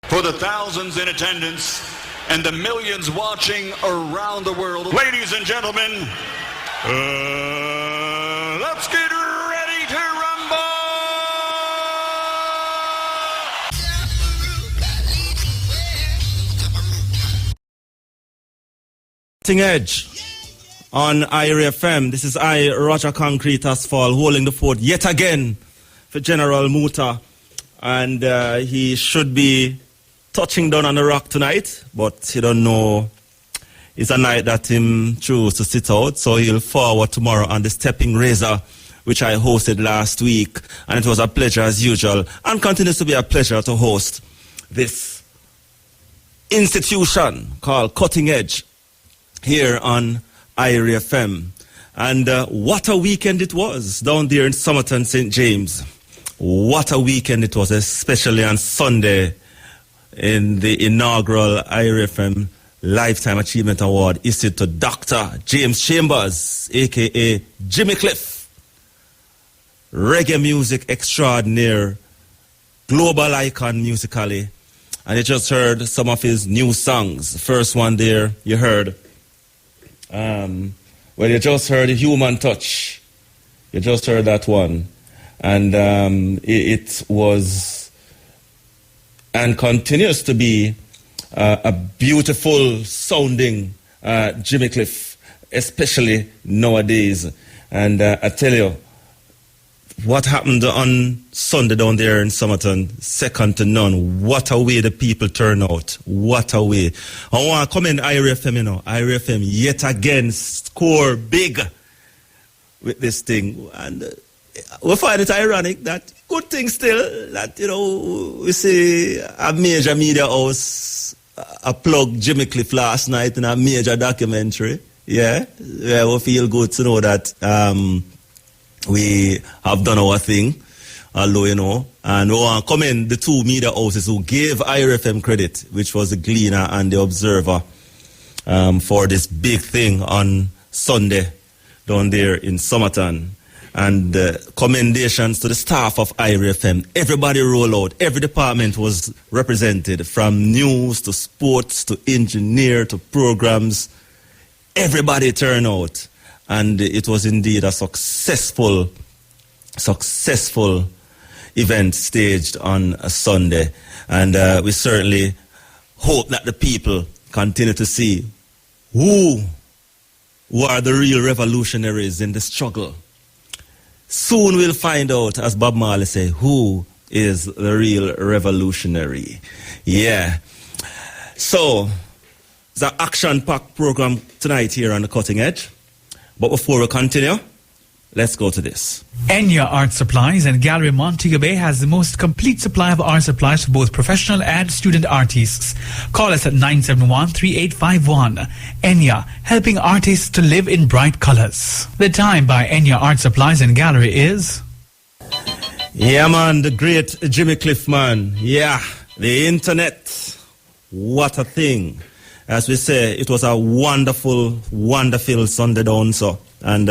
For the thousands in attendance and the millions watching around the world, ladies and gentlemen, let's get ready to rumble! Cutting Edge on IRA FM. This is I, Roger Concrete Asphalt, holding the fort yet again for General Muta. And he should be touching down on the rock tonight, but you don't know. It's a night that him chose to sit out, so he'll forward tomorrow on the Stepping Razor, which I hosted last week. And it was a pleasure as usual, and continues to be a pleasure to host this institution called Cutting Edge here on IRA FM. And what a weekend it was down there in Somerton, St. James. What a weekend it was, especially on Sunday in the inaugural IRA FM Lifetime Achievement Award issued to Dr. James Chambers, a.k.a. Jimmy Cliff. Reggae music extraordinaire, global icon musically. And you just heard some of his new songs. The first one there you heard, you just heard Human Touch. You just heard that one. And it was and continues to be a beautiful sounding Jimmy Cliff, especially nowadays. And I tell you, what happened on Sunday down there in Somerton, second to none. What a way the people turn out. What a way. I want to commend IRA FM, you know. IRA FM yet again score big with this thing. And we find it ironic that good thing still that, you know, we see a major media house plug Jimmy Cliff last night in a major documentary. Yeah, we feel good to know that we have done our thing, although, you know, and we want to commend the two media houses who gave IRA FM credit, which was the Gleaner and the Observer, for this big thing on Sunday down there in Somerton. And commendations to the staff of IRA FM. Everybody roll out. Every department was represented, from news to sports to engineer to programs. Everybody turned out. And it was indeed a successful event staged on a Sunday. And we certainly hope that the people continue to see who are the real revolutionaries in the struggle. Soon we'll find out, as Bob Marley say, who is the real revolutionary. Yeah. So, it's an action-packed program tonight here on the Cutting Edge. But before we continue, let's go to this. Enya Art Supplies and Gallery Montego Bay has the most complete supply of art supplies for both professional and student artists. Call us at 971-3851. Enya, helping artists to live in bright colors. The time by Enya Art Supplies and Gallery is... Yeah, man, the great Jimmy Cliff, man. Yeah, the internet. What a thing. As we say, it was a wonderful Sunday down, so. And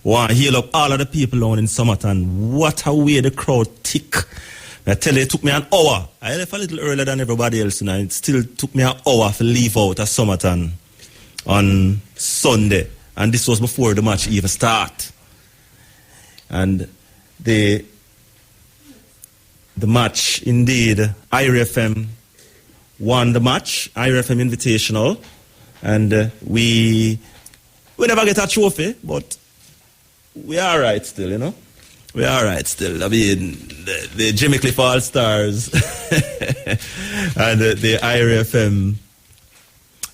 want to heal up all of the people down in Somerton. What a way the crowd tick. I tell you, it took me an hour. I left a little earlier than everybody else, and it still took me an hour to leave out of Somerton on Sunday. And this was before the match even start. And the match, indeed, IRA FM won the match, IRA FM Invitational. And we never get a trophy, but we are all right still, you know. We are all right still. I mean, the Jimmy Cliff All-Stars and the IRA FM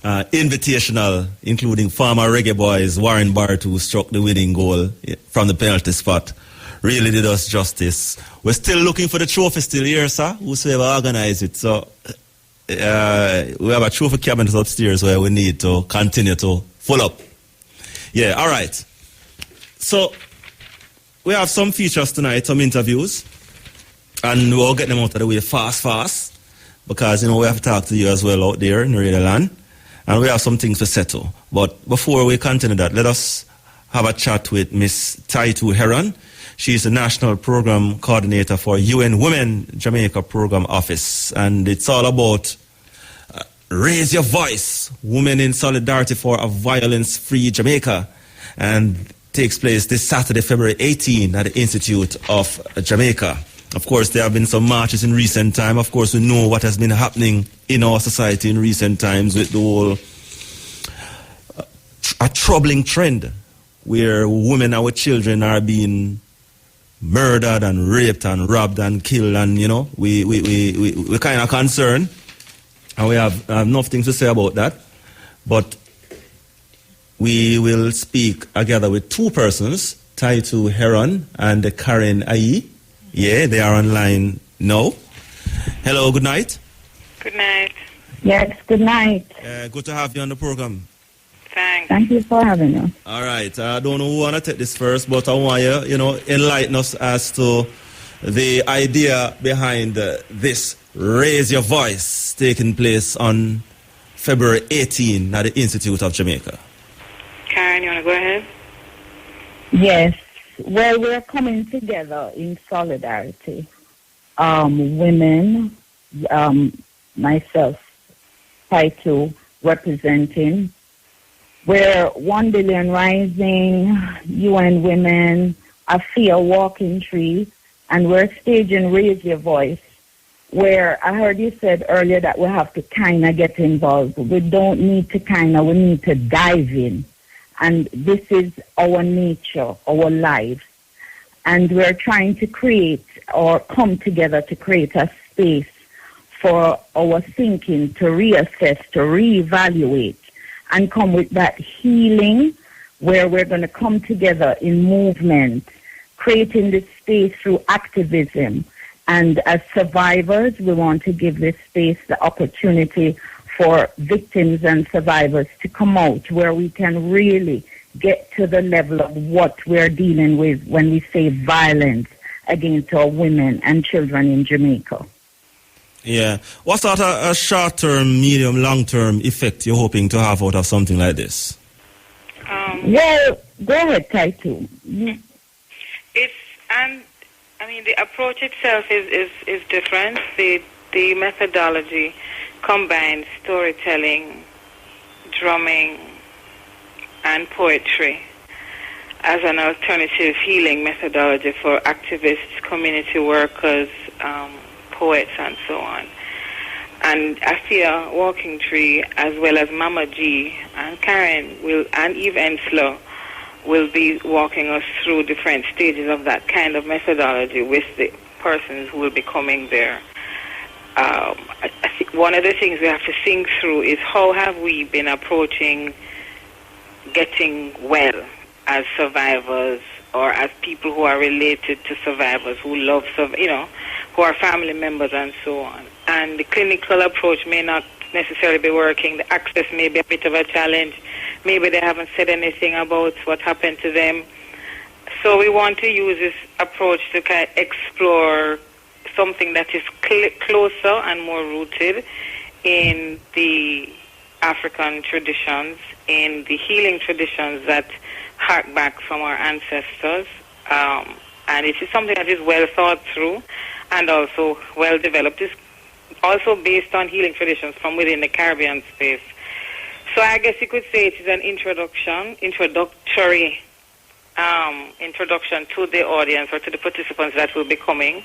Invitational, including former reggae boys Warren Barrett, who struck the winning goal from the penalty spot, really did us justice. We're still looking for the trophy still here, sir, whosoever organized it. So we have a trophy cabinet upstairs where we need to continue to full up. Yeah, all right. So we have some features tonight, some interviews, and we'll get them out of the way fast, because, you know, we have to talk to you as well out there in Radio Land, and we have some things to settle. But before we continue that, let us have a chat with Miss Taitu Heron. She's the National Program Coordinator for UN Women Jamaica Program Office. And it's all about Raise Your Voice, Women in Solidarity for a Violence-Free Jamaica. And takes place this Saturday, February 18 at the Institute of Jamaica. Of course, there have been some marches in recent time. Of course, we know what has been happening in our society in recent times with the whole a troubling trend where women and our children are being murdered and raped and robbed and killed, and we're kind of concerned, and we have enough things to say about that. But we will speak together with two persons, Taitu Heron and Karen Ayi. Yeah, they are online now. Hello, good night. Good night. Yes, good night. Good to have you on the program. Thanks. Thank you for having us. All right. I don't know who want to take this first, but I want you, enlighten us as to the idea behind this Raise Your Voice taking place on February 18 at the Institute of Jamaica. Karen, you want to go ahead? Yes. Well, we're coming together in solidarity. Women, myself, Taitu, representing. We're 1 Billion Rising, UN Women, AFIA Walking Tree, and we're staging Raise Your Voice, where I heard you said earlier that we have to kind of get involved. We don't need to we need to dive in. And this is our nature, our life. And we're trying to create or come together to create a space for our thinking to reassess, to reevaluate, and come with that healing where we're going to come together in movement, creating this space through activism. And as survivors, we want to give this space the opportunity for victims and survivors to come out where we can really get to the level of what we're dealing with when we say violence against our women and children in Jamaica. Yeah. What sort of a short-term, medium, long-term effect you're hoping to have out of something like this? Well, go ahead, Taitu. The approach itself is different. The methodology combines storytelling, drumming, and poetry as an alternative healing methodology for activists, community workers, poets, and so on. And AFIA Walking Tree, as well as Mama G and Karen and Eve Ensler will be walking us through different stages of that kind of methodology with the persons who will be coming there. I think one of the things we have to think through is how have we been approaching getting well as survivors or as people who are related to survivors, who love, who are family members and so on. And the clinical approach may not necessarily be working. The access may be a bit of a challenge. Maybe they haven't said anything about what happened to them. So we want to use this approach to kind of explore something that is closer and more rooted in the African traditions, in the healing traditions that hark back from our ancestors. And it is something that is well thought through and also well developed. It's also based on healing traditions from within the Caribbean space. So I guess you could say it is an introduction to the audience or to the participants that will be coming.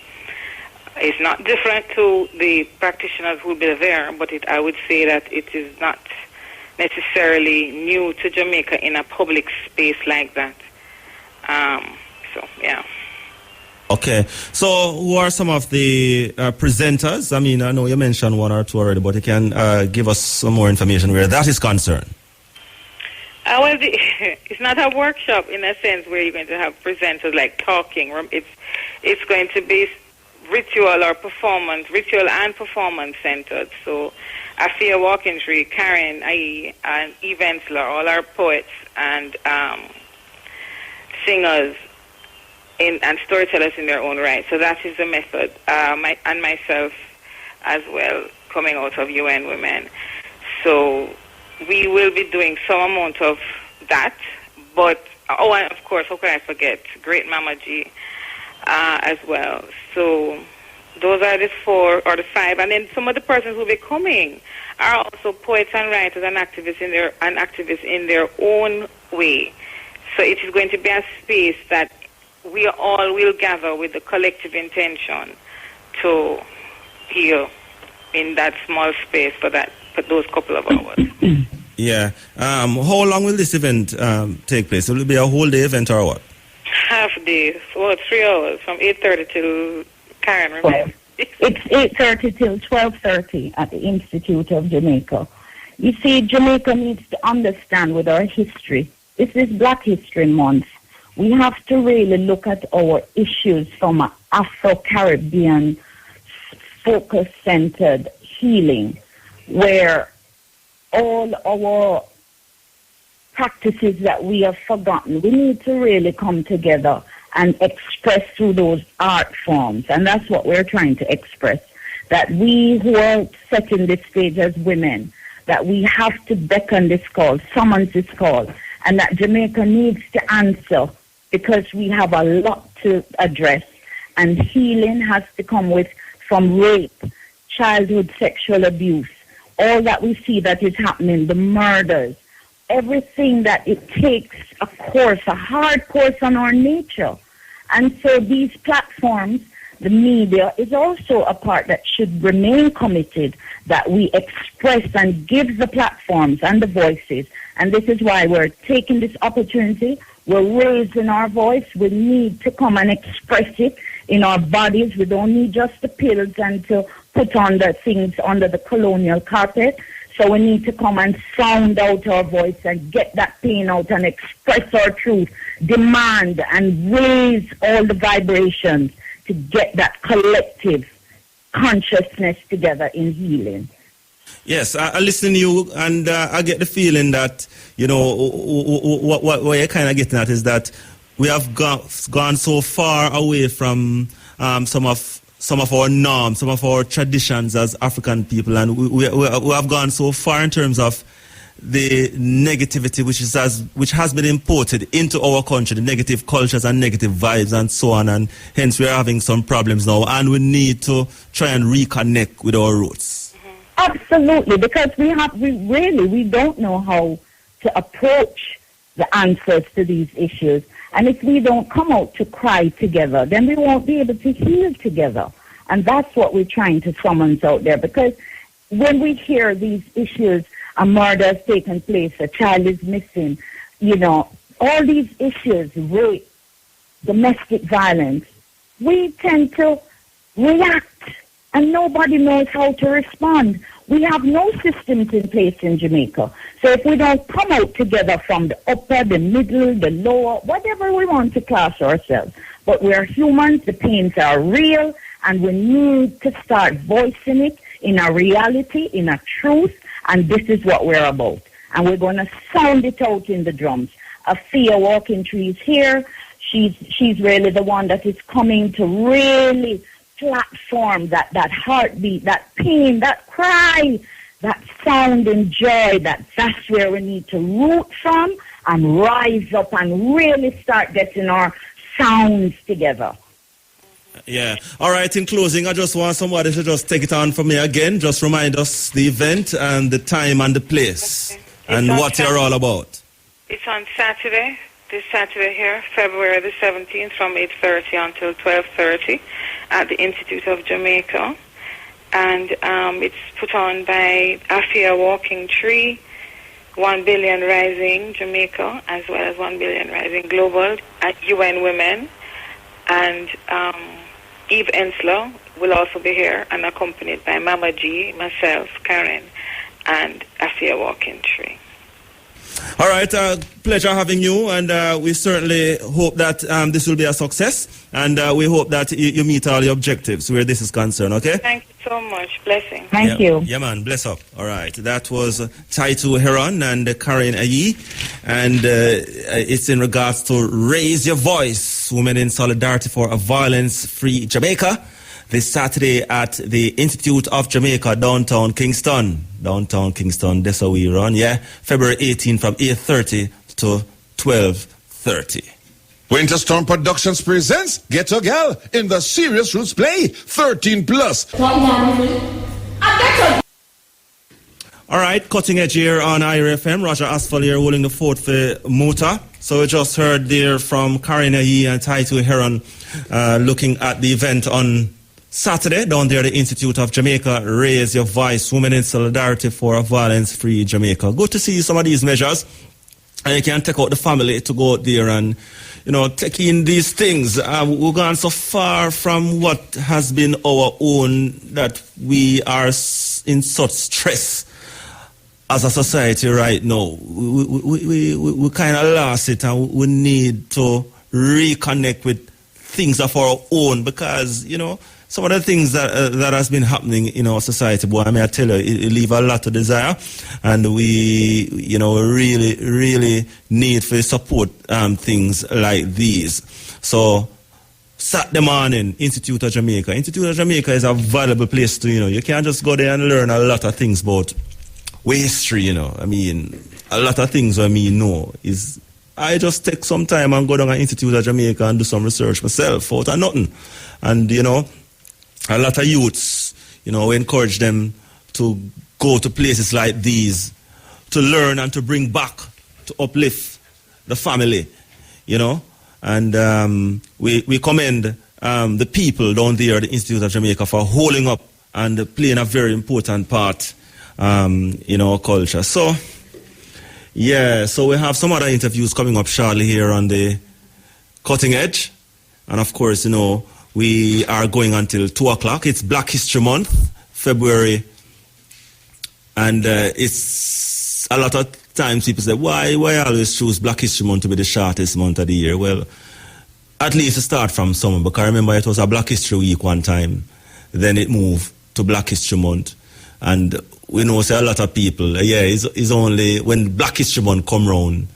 It's not different to the practitioners who will be there, but I would say that it is not necessarily new to Jamaica in a public space like that. Yeah. Okay. So who are some of the presenters? I mean, I know you mentioned one or two already, but you can give us some more information where that is concerned. It's not a workshop in a sense where you're going to have presenters like talking. It's going to be ritual and performance centered. So AFIA Walking Tree, Karen, Ayi, and Eve Ensler, all our poets and singers and storytellers in their own right. So that is the method. And myself as well, coming out of UN Women. So we will be doing some amount of that, but Oh, and of course, how could I forget? Great Mama G as well. So those are the 4 or the 5. And then some of the persons who will be coming are also poets and writers and activists in their own way. So it is going to be a space that we all will gather with the collective intention to heal in that small space for those couple of hours. Yeah. How long will this event take place? Will it be a whole day event or what? Half day, so 3 hours, from 8:30 till Karen, remember? It's 8:30 till 12:30 at the Institute of Jamaica. You see, Jamaica needs to understand with our history. This is Black History Month. We have to really look at our issues from an Afro-Caribbean focus-centered healing, where all our practices that we have forgotten, we need to really come together and express through those art forms. And that's what we're trying to express, that we who are setting this stage as women, that we have to beckon this call, summons this call, and that Jamaica needs to answer, because we have a lot to address. And healing has to come from rape, childhood sexual abuse, all that we see that is happening, the murders, everything that it takes a hard course on our nature. And so these platforms, the media, is also a part that should remain committed, that we express and give the platforms and the voices. And this is why we're taking this opportunity. We're raising our voice. We need to come and express it in our bodies. We don't need just the pills and to put on the things under the colonial carpet. So we need to come and sound out our voice and get that pain out and express our truth, demand and raise all the vibrations to get that collective consciousness together in healing. Yes, I listen to you, and I get the feeling that, what you're kind of getting at is that we have gone so far away from some of our norms, some of our traditions as African people, and we have gone so far in terms of the negativity which has been imported into our country, the negative cultures and negative vibes and so on, and hence we are having some problems now, and we need to try and reconnect with our roots. Absolutely, because we don't know how to approach the answers to these issues. And if we don't come out to cry together, then we won't be able to heal together. And that's what we're trying to summons out there. Because when we hear these issues, a murder has taken place, a child is missing, all these issues, rape, domestic violence, we tend to react. And nobody knows how to respond. We have no systems in place in Jamaica. So if we don't come out together from the upper, the middle, the lower, whatever we want to class ourselves, but we're humans, the pains are real, and we need to start voicing it in a reality, in a truth, and this is what we're about. And we're going to sound it out in the drums. Afia Walking Tree is here. She's really the one that is coming to really platform that heartbeat, that pain, that cry, that sound and joy, that's where we need to root from and rise up and really start getting our sounds together. Yeah. All right, in closing, I just want somebody to just take it on for me again. Just remind us the event and the time and the place and what you're all about. It's on Saturday. This Saturday here, February the 17th, from 8:30 until 12:30 at the Institute of Jamaica. And it's put on by Afia Walking Tree, 1 Billion Rising Jamaica, as well as 1 Billion Rising Global at UN Women. And Eve Ensler will also be here, and accompanied by Mama G, myself, Karen, and Afia Walking Tree. All right, pleasure having you, and we certainly hope that this will be a success, and we hope that you meet all the objectives where this is concerned, okay? Thank you so much. Blessing. Thank you. Yeah, man, bless up. All right, that was Taitu Heron and Karen Ayi, and it's in regards to Raise Your Voice, Women in Solidarity for a Violence-Free Jamaica, this Saturday at the Institute of Jamaica, downtown Kingston. Downtown Kingston, that's how we run, yeah? February 18 from 8:30 to 12:30. 30. Winter Storm Productions presents Ghetto Gal in the Serious Roots Play 13 plus. All right, cutting edge here on IRFM. Roger Asphalt here holding the fort for Muta. So we just heard there from Karina Yee and Taitu Heron looking at the event on Saturday down there at the Institute of Jamaica. Raise Your Voice, Women in Solidarity for a Violence-Free Jamaica. Good to see some of these measures. And you can take out the family to go out there and, you know, take in these things. We've gone so far from what has been our own that we are in such stress as a society right now. We kind of lost it, and we need to reconnect with things of our own, because, you know, some of the things that has been happening in our society, boy, I mean, I tell you, it leave a lot to desire, and we, you know, really need to support things like these. So, Saturday morning, Institute of Jamaica. Institute of Jamaica is a valuable place to, you know, you can't just go there and learn a lot of things about history, you know. I mean, a lot of things I know is, I just take some time and go down to Institute of Jamaica and do some research myself out of nothing. And, you know, a lot of youths, you know, we encourage them to go to places like these to learn and to bring back, to uplift the family, you know. And we commend the people down there at the Institute of Jamaica for holding up and playing a very important part in our culture. So, yeah, so we have some other interviews coming up shortly here on the Cutting Edge. And of course, you know, we are going until 2 o'clock. It's Black History Month, February. And it's a lot of times people say, why always choose Black History Month to be the shortest month of the year? Well, at least to start from summer, because I remember it was a Black History Week one time. Then it moved to Black History Month. And we know say a lot of people, it's only when Black History Month come round,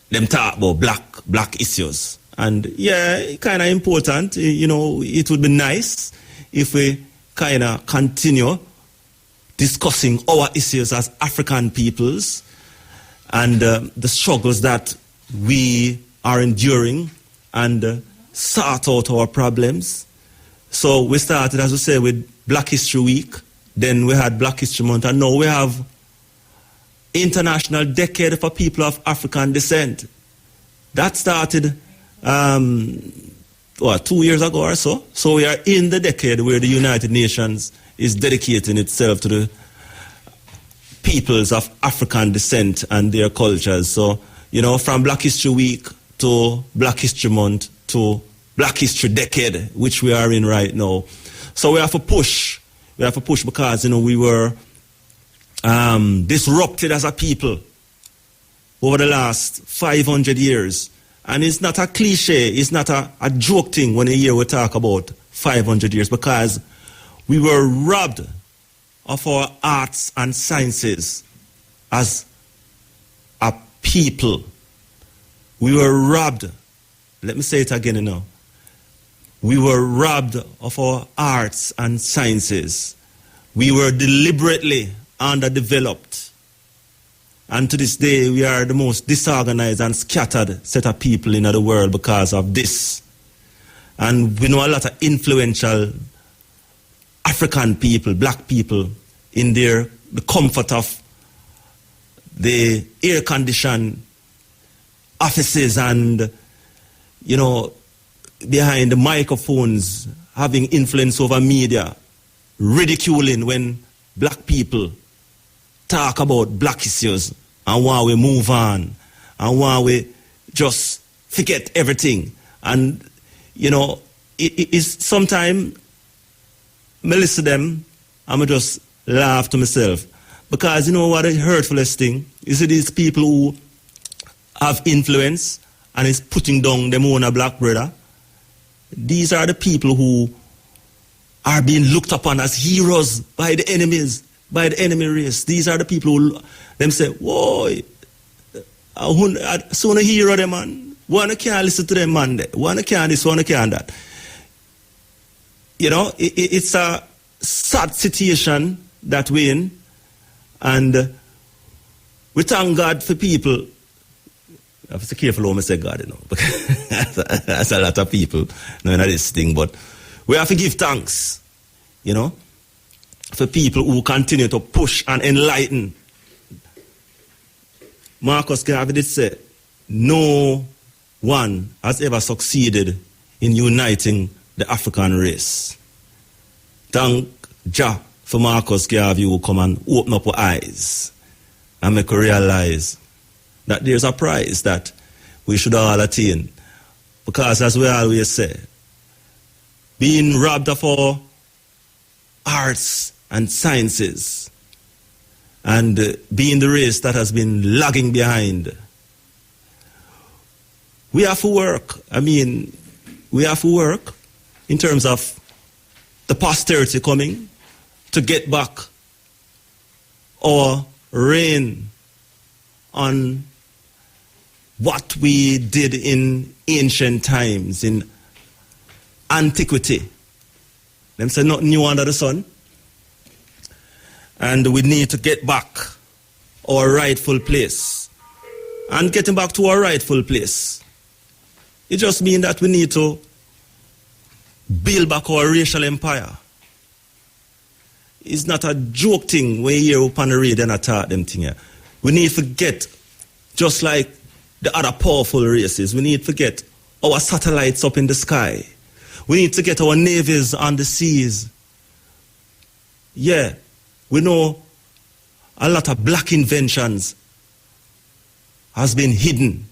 them talk about black issues. And yeah, kind of important. You know, it would be nice if we kind of continue discussing our issues as African peoples and the struggles that we are enduring and sort out our problems. So we started, as we say, with Black History Week. Then we had Black History Month, and now we have International Decade for People of African Descent. That started 2 years ago or so. So we are in the decade where the United Nations is dedicating itself to the peoples of African descent and their cultures. So, you know, from Black History Week to Black History Month to Black History Decade, which we are in right now. So we have to push. We have to push because, you know, we were disrupted as a people over the last 500 years. And it's not a cliche, it's not a joke thing when you hear we talk about 500 years, because we were robbed of our arts and sciences as a people. We were robbed. Let me say it again, you know. We were robbed of our arts and sciences. We were deliberately underdeveloped. And to this day, we are the most disorganized and scattered set of people in the world because of this. And we know a lot of influential African people, black people, in the comfort of the air-conditioned offices and, you know, behind the microphones, having influence over media, ridiculing when black people talk about black issues and why we move on and why we just forget everything. And, you know, it's sometimes I listen to them and I just laugh to myself. Because, you know what, the hurtfulest thing is these people who have influence and is putting down them own a black brother. These are the people who are being looked upon as heroes by the enemies, by the enemy race. These are the people who them say, whoa, soon a hero them, man. One can't listen to them, man. One can't this, one can't that. You know, it's a sad situation that we're in. And we thank God for people I have to be careful how I say God, because that's a lot of people knowing this thing, but we have to give thanks, for people who continue to push and enlighten. Marcus Garvey did say, no one has ever succeeded in uniting the African race. Thank Jah for Marcus Garvey who come and open up our eyes and make us realize that there's a prize that we should all attain. Because as we always say, being robbed of our arts and sciences and being the race that has been lagging behind, we have to work. We have to work in terms of the posterity coming to get back our reign on what we did in ancient times, in antiquity. Them say nothing new under the sun. And we need to get back our rightful place. And getting back to our rightful place, it just means that we need to build back our racial empire. It's not a joke thing when you hear up on the radio and attack them thing here. We need to get, just like the other powerful races, we need to get our satellites up in the sky. We need to get our navies on the seas. Yeah, we know a lot of black inventions has been hidden.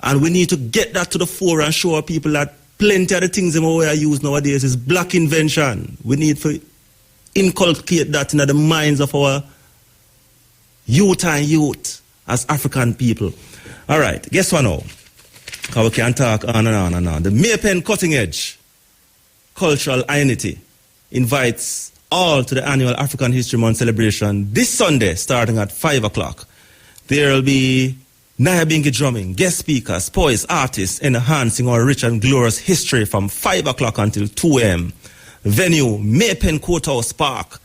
And we need to get that to the fore and show our people that plenty of the things that we are using nowadays is black invention. We need to inculcate that in the minds of our youth as African people. All right, guess what now? Because we can talk on and on and on. The Maypen Cutting Edge Cultural Identity invites all to the annual African History Month celebration this Sunday starting at 5 o'clock. There will be Nyabingi drumming, guest speakers, poets, artists enhancing our rich and glorious history from 5 o'clock until 2 a.m. Venue, Maypen Courthouse Park.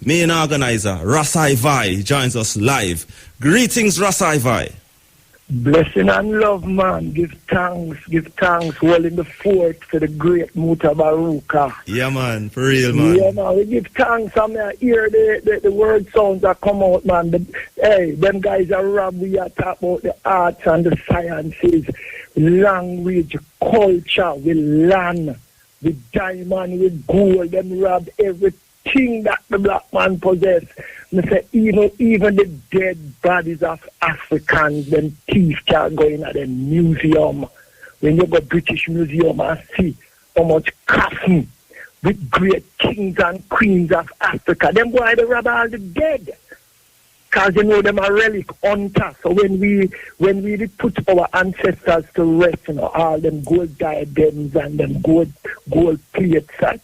Main organizer, Rasai Vai, joins us live. Greetings, Rasai Vai. Blessing and love, man. Give thanks. Well in the fort for the great Mutabaruka. Yeah, man, for real, man. Yeah, man, we give thanks. I hear the word sounds that come out, man. Them guys are robbed. We are talking about the arts and the sciences, language, culture, with land, with diamond, with gold. Them robbed everything that the black man possess. Me say even the dead bodies of Africans, them thieves can go in at the museum. When you go British Museum and see how much coffin with great kings and queens of Africa, them boy they rob all the dead. Cause them are relic hunters. So when we put our ancestors to rest, all them gold diadems and them gold plates and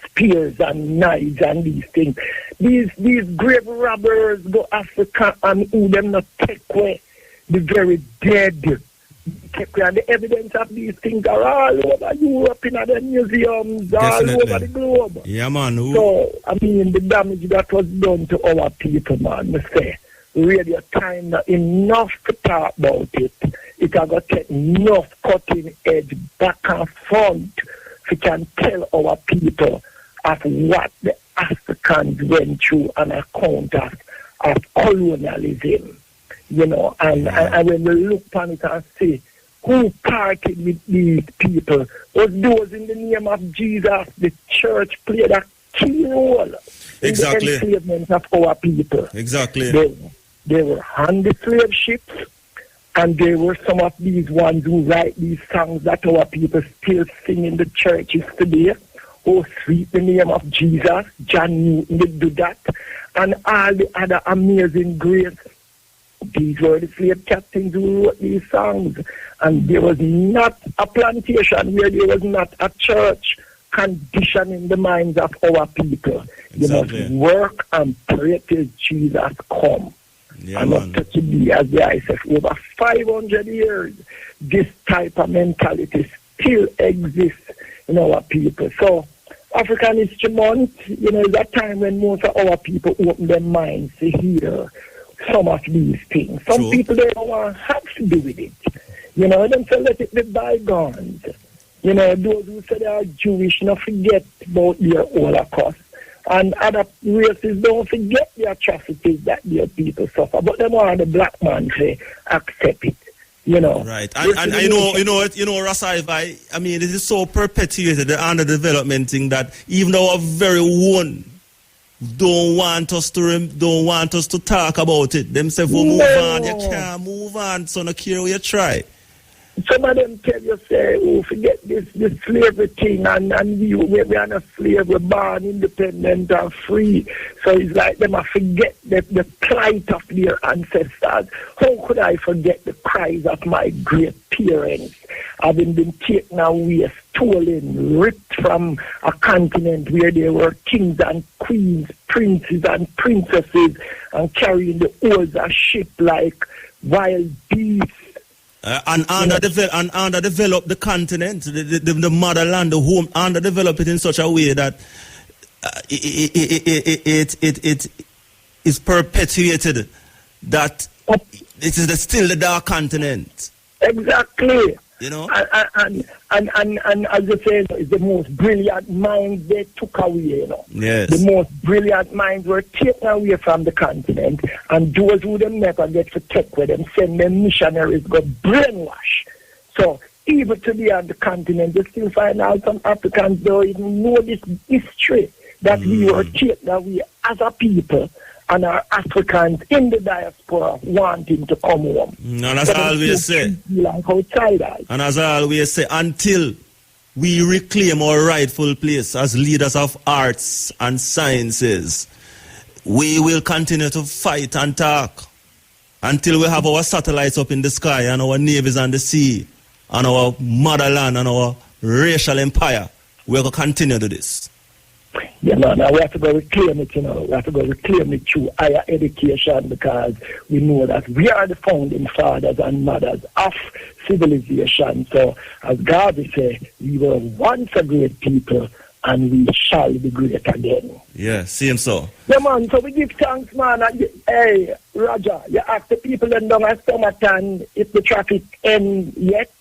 spears and knives and these things. These grave robbers go Africa and who them not take away the very dead. Take away, and the evidence of these things are all over Europe in the museums, Definitely. all over the globe. Yeah, man. So, the damage that was done to our people, man, me say, radio time not enough to talk about it. It has got to take enough cutting edge back and front we can tell our people of what the Africans went through on account of colonialism, and when we look upon it and see who parted with these people, was those in the name of Jesus, the church played a key role in the enslavement of our people. Exactly. They were on the slave ships, and there were some of these ones who write these songs that our people still sing in the churches today. Oh, sweet the name of Jesus, John Newton did do that, and all the other amazing greats. These were the slave captains who wrote these songs, and there was not a plantation where there was not a church conditioning the minds of our people. Exactly. You must work and pray till Jesus come. Yeah, and man. up to today, as I said, over 500 years, this type of mentality still exists in our people. So, African History Month, is a time when most of our people open their minds to hear some of these things. Some True. people, they don't want to have to do with it? You know, them say let it be bygones. You know, those who say they are Jewish, not forget about their Holocaust. And other races don't forget the atrocities that their people suffer. But them are the black man say accept it. You know. Right. And you know, Rasai, I mean, it is so perpetuated, the underdevelopment thing, that even our very own don't want us to talk about it. Them say, well, move on. You can't move on, so no care what you try. Some of them tell you, say, oh, forget this slavery thing, and we are not slave, we're born independent and free. So it's like them I forget the plight of their ancestors. How could I forget the cries of my great parents, having been taken away, stolen, ripped from a continent where there were kings and queens, princes and princesses, and carrying the oars of ship like wild beasts. And underdevelop the continent, the motherland, the home, underdevelop it in such a way that it is perpetuated that it is still the dark continent. Exactly. You know? And as you say, it's the most brilliant minds they took away, you know. Yes. The most brilliant minds were taken away from the continent, and those who them never get to take with them, send them missionaries, go brainwash. So even today on the continent, you still find out some Africans don't even know this history that we were taken away as a people. And our Africans in the diaspora wanting to come home. And as I always say, like outsiders. And as I always say, until we reclaim our rightful place as leaders of arts and sciences, we will continue to fight and talk until we have our satellites up in the sky and our navies on the sea and our motherland and our racial empire. We're going to continue to do this. Yeah, no, now we have to go reclaim it, you know. We have to go reclaim it through higher education, because we know that we are the founding fathers and mothers of civilization. So, as God will say, we were once a great people and we shall be great again. Yeah, same so. Yeah, man, so we give thanks, man. Hey, Roger, you ask the people in down at Summerton if the traffic ends yet?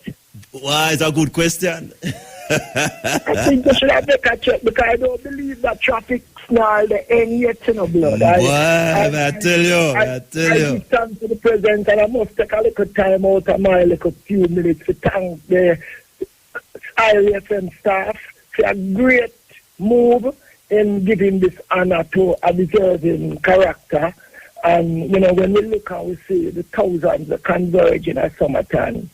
Why, it's a good question. I think you should have make a check, because I don't believe that traffic snarl the end yet, you know, blood. I tell you. I give thanks to the president, and I must take a little time out of my little few minutes to thank the IFM staff for a great move in giving this honor to a deserving character. And, you know, when we look and we see the thousands that converge in a Summerton,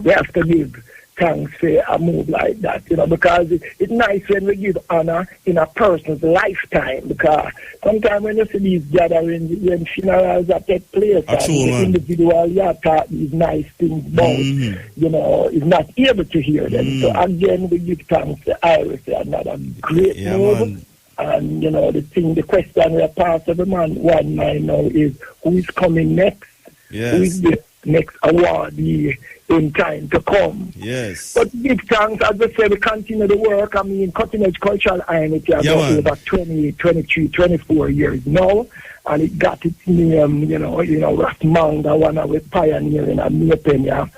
we have to give thanks for a move like that, you know, because it's nice when we give honor in a person's lifetime, because sometimes when you see these gatherings, when funerals that take place, and the individual you taught these nice things about, you know, is not able to hear them. So again, we give thanks to Iris for another great move. Man. And, you know, the question we pass every man one mind now is, who is coming next? Yes. Who is the next awardee in time to come? Yes. But give thanks, as I say, we continue the work. I mean, Cutting Edge Cultural Identity has over 20, 23, 24 years now, and it got its name, you know, Rasmanga, one of the pioneering of Maypenia.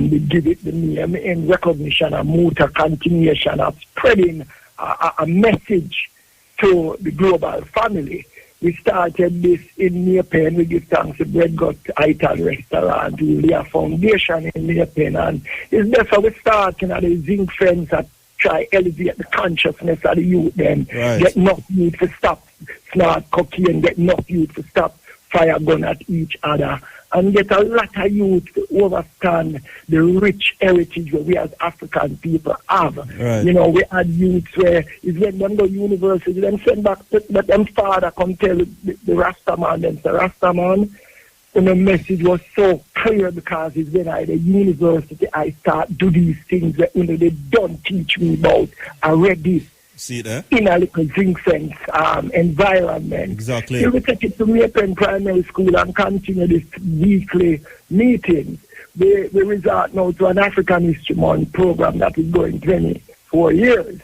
We give it the name in recognition of Muta continuation of spreading a message to the global family. We started this in Maypen. We give thanks to Bread Gut Ital Restaurant, who lay a foundation in Maypen. And it's therefore we start, you know, the zinc fence that try elevate the consciousness of the youth, then get enough youth to stop snort cocaine, get enough youth to stop fire gun at each other, and get a lot of youth to understand the rich heritage that we as African people have. Right. You know, we had youths where is when them go to university, then send back that them father come tell the Rasta man, then the Rasta man, and the message was so clear, because it's when I the university I start do these things that, you know, they don't teach me about already. See there? In a little zinc fence environment. Exactly. So we take it to Maypen Primary School and continue this weekly meetings. We resort now to an African History Month program that is going 24 years.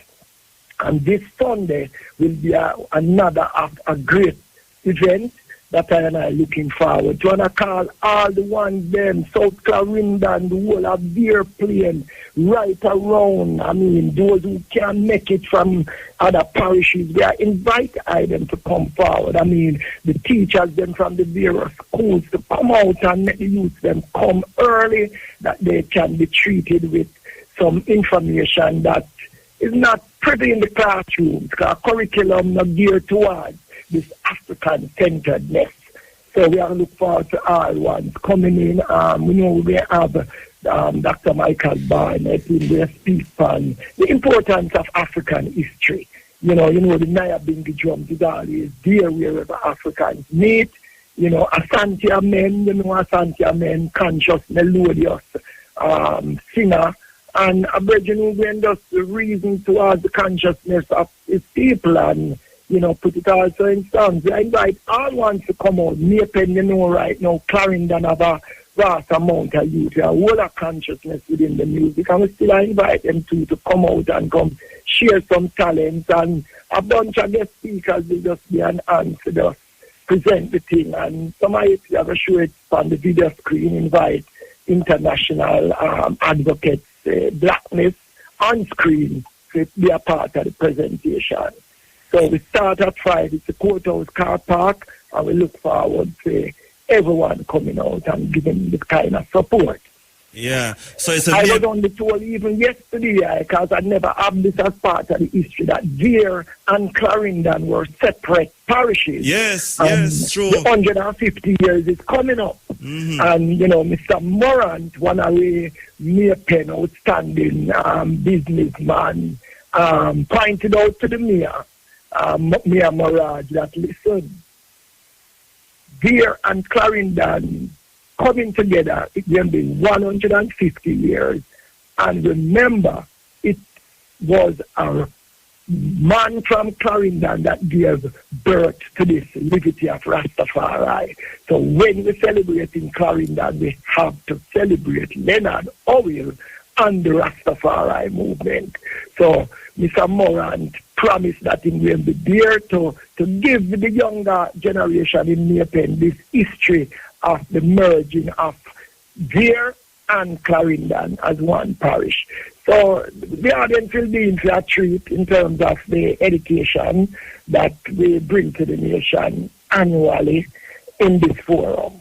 And this Sunday will be another of a great event that I and I looking forward to. And I call all the ones them, South Clarendon, the whole of Beer Plain, right around. I mean, those who can make it from other parishes, we are invite them to come forward. I mean, the teachers them from the various schools to come out and let the youth them come early, that they can be treated with some information that is not pretty in the classrooms, because curriculum not geared towards this African-centeredness. So we are looking forward to all ones coming in. We know we have Dr. Michael Barnett, who will speak on the importance of African history. You know, the Nyabingi drums is always there wherever Africans meet. You know, Asante Amen, Asante Amen, conscious, melodious singer. And Aboriginal when just the reason towards the consciousness of his people and, put it also in songs. I invite all ones to come out. Maypen, right now, Clarendon have a vast amount of youth, a whole of consciousness within the music. And we still invite them to come out and come share some talents. And a bunch of guest speakers will just be an answer, just present the thing. And somebody have a show it on the video screen, invite international advocates, blackness on screen to be a part of the presentation. So we start at 5. It's the Courthouse Car Park, and we look forward to everyone coming out and giving the kind of support. Yeah. So I was on the tour even yesterday because I never have this as part of the history that Deer and Clarendon were separate parishes. Yes, true. The 150 years is coming up. Mm-hmm. And, Mr. Morant, one of the Maypen outstanding businessman, pointed out to the mayor, Mayor Moraj, that listen, Deer and Clarendon coming together, it will be 150 years. And remember, it was a man from Clarendon that gave birth to this liberty of Rastafari. So when we celebrate in Clarendon, we have to celebrate Leonard Howell and the Rastafari movement. So Mr. Morant promised that he will be there to give the younger generation in Maypen this history of the merging of Deer and Clarendon as one parish. So the audience will be in for a treat in terms of the education that we bring to the nation annually in this forum.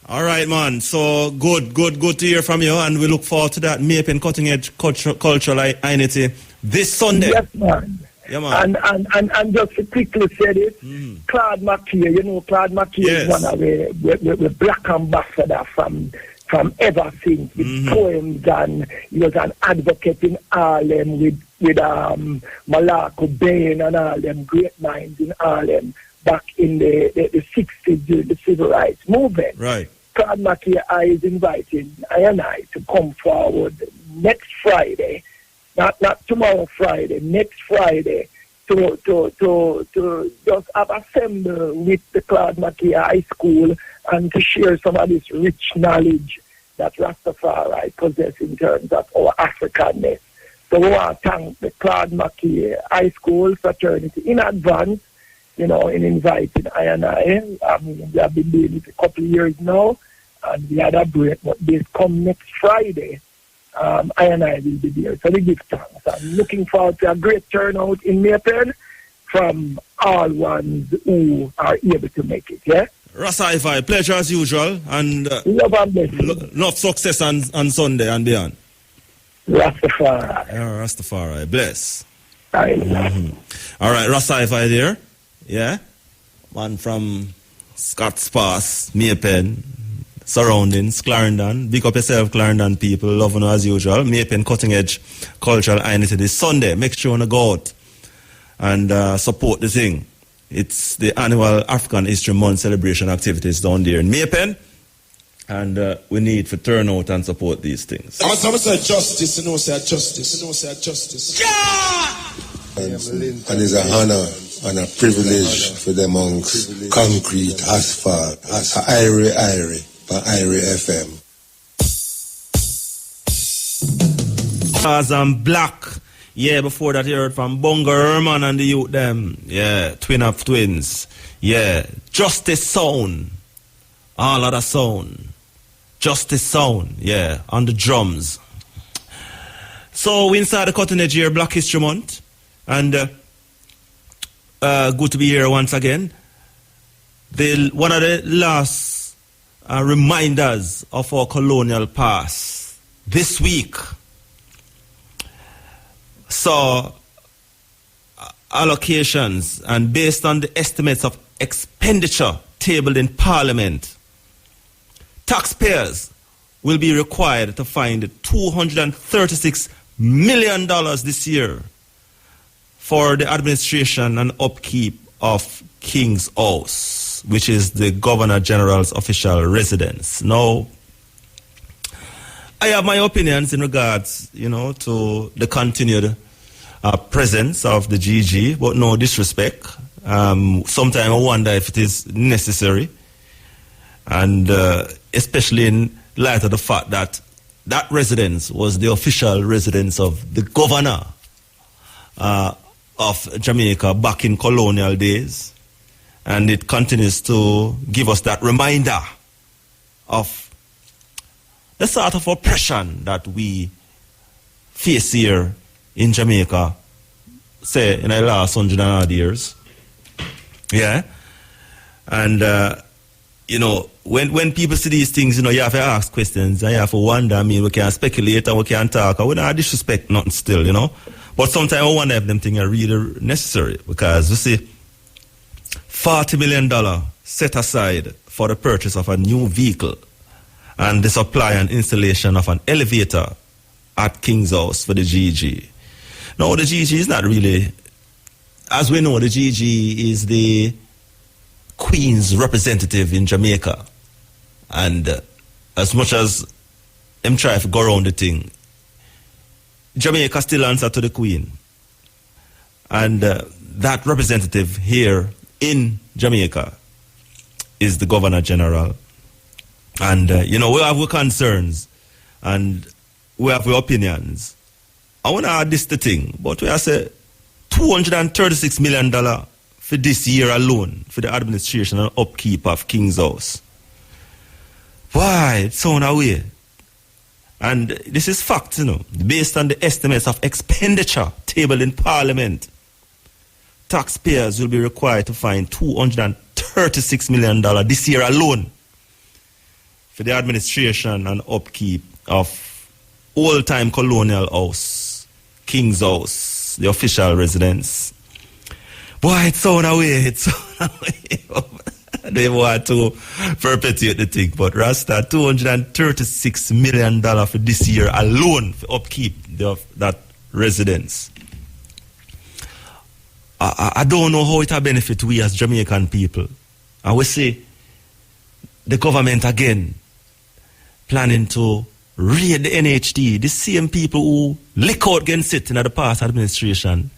All right, man. So good to hear from you, and we look forward to that Maypen Cutting Edge Cultural Unity this Sunday. Yes, man. Yeah, man. And just to quickly say this, Claude McKay, Claude McKay is one of the black ambassador from ever since with poems, and he was an advocate in Harlem with Malako Bain and all them great minds in Harlem back in the 60s during the civil rights movement. Right. Claude McKay is inviting I to come forward next Friday, not tomorrow Friday, next Friday, to just have assemble with the Claude McKay High School and to share some of this rich knowledge that Rastafari possess in terms of our Africanness. So we want to thank the Claude McKay High School fraternity in advance, in inviting I. We have been doing it a couple of years now, and we had a break, but this come next Friday. I will be there. So we give thanks. I'm looking forward to a great turnout in Maypen from all ones who are able to make it, yeah? Rastafari, pleasure as usual, and love and blessing. Enough success on Sunday and beyond. Rastafari. Rastafari, bless. All right, Rastafari there, yeah? Man from Scott's Pass, Maypen, surroundings, Clarendon. Big up yourself, Clarendon people. Loving you as usual. Maypen Cutting Edge Cultural Unity this Sunday. Make sure you go out and support the thing. It's the annual African History Month celebration activities down there in Maypen. And we need to turn out and support these things. I say justice, justice. Yeah! And it's an honor and a privilege for the monks. Concrete, asphalt, Irie, by Irie FM. As I'm black Yeah, before that you heard from Bunga Herman and the youth them. Yeah, Twin of Twins. Yeah, Justice Sound. All of the sound. Justice Sound. Yeah, on the drums. So we inside the cutting edge here, Black History Month. And good to be here once again. One of the last reminders of our colonial past this week saw allocations, and based on the estimates of expenditure tabled in Parliament, taxpayers will be required to find $236 million this year for the administration and upkeep of King's House, which is the Governor General's official residence. Now, I have my opinions in regards, to the continued presence of the GG, but no disrespect. Sometimes I wonder if it is necessary, and especially in light of the fact that that residence was the official residence of the governor of Jamaica back in colonial days, and it continues to give us that reminder of the sort of oppression that we face here in Jamaica, say, in the last 100 and odd years. Yeah. And, when people see these things, you have to ask questions, and you have to wonder. We can speculate and we can talk, and we don't disrespect nothing still, But sometimes I wonder if them things are really necessary, because, you see, $40 million set aside for the purchase of a new vehicle and the supply and installation of an elevator at King's House for the GG. No, the GG is not really, as we know, the GG is the Queen's representative in Jamaica. And as much as them try to go around the thing, Jamaica still answer to the Queen. And that representative here in Jamaica is the Governor General. And, we have our concerns and we have our opinions. I want to add this to thing, but we have said $236 million for this year alone for the administration and upkeep of King's House. Why? It's on our way. And this is fact, based on the estimates of expenditure tabled in Parliament. Taxpayers will be required to find $236 million this year alone for the administration and upkeep of old-time colonial house, King's House, the official residence. Boy, it's on our way, it's on our way. They want to perpetuate the thing, but Rasta, $236 million for this year alone for upkeep of that residence. I don't know how it will benefit we as Jamaican people. And we see the government again planning to raid the NHT, the same people who lick out against it in the past administration.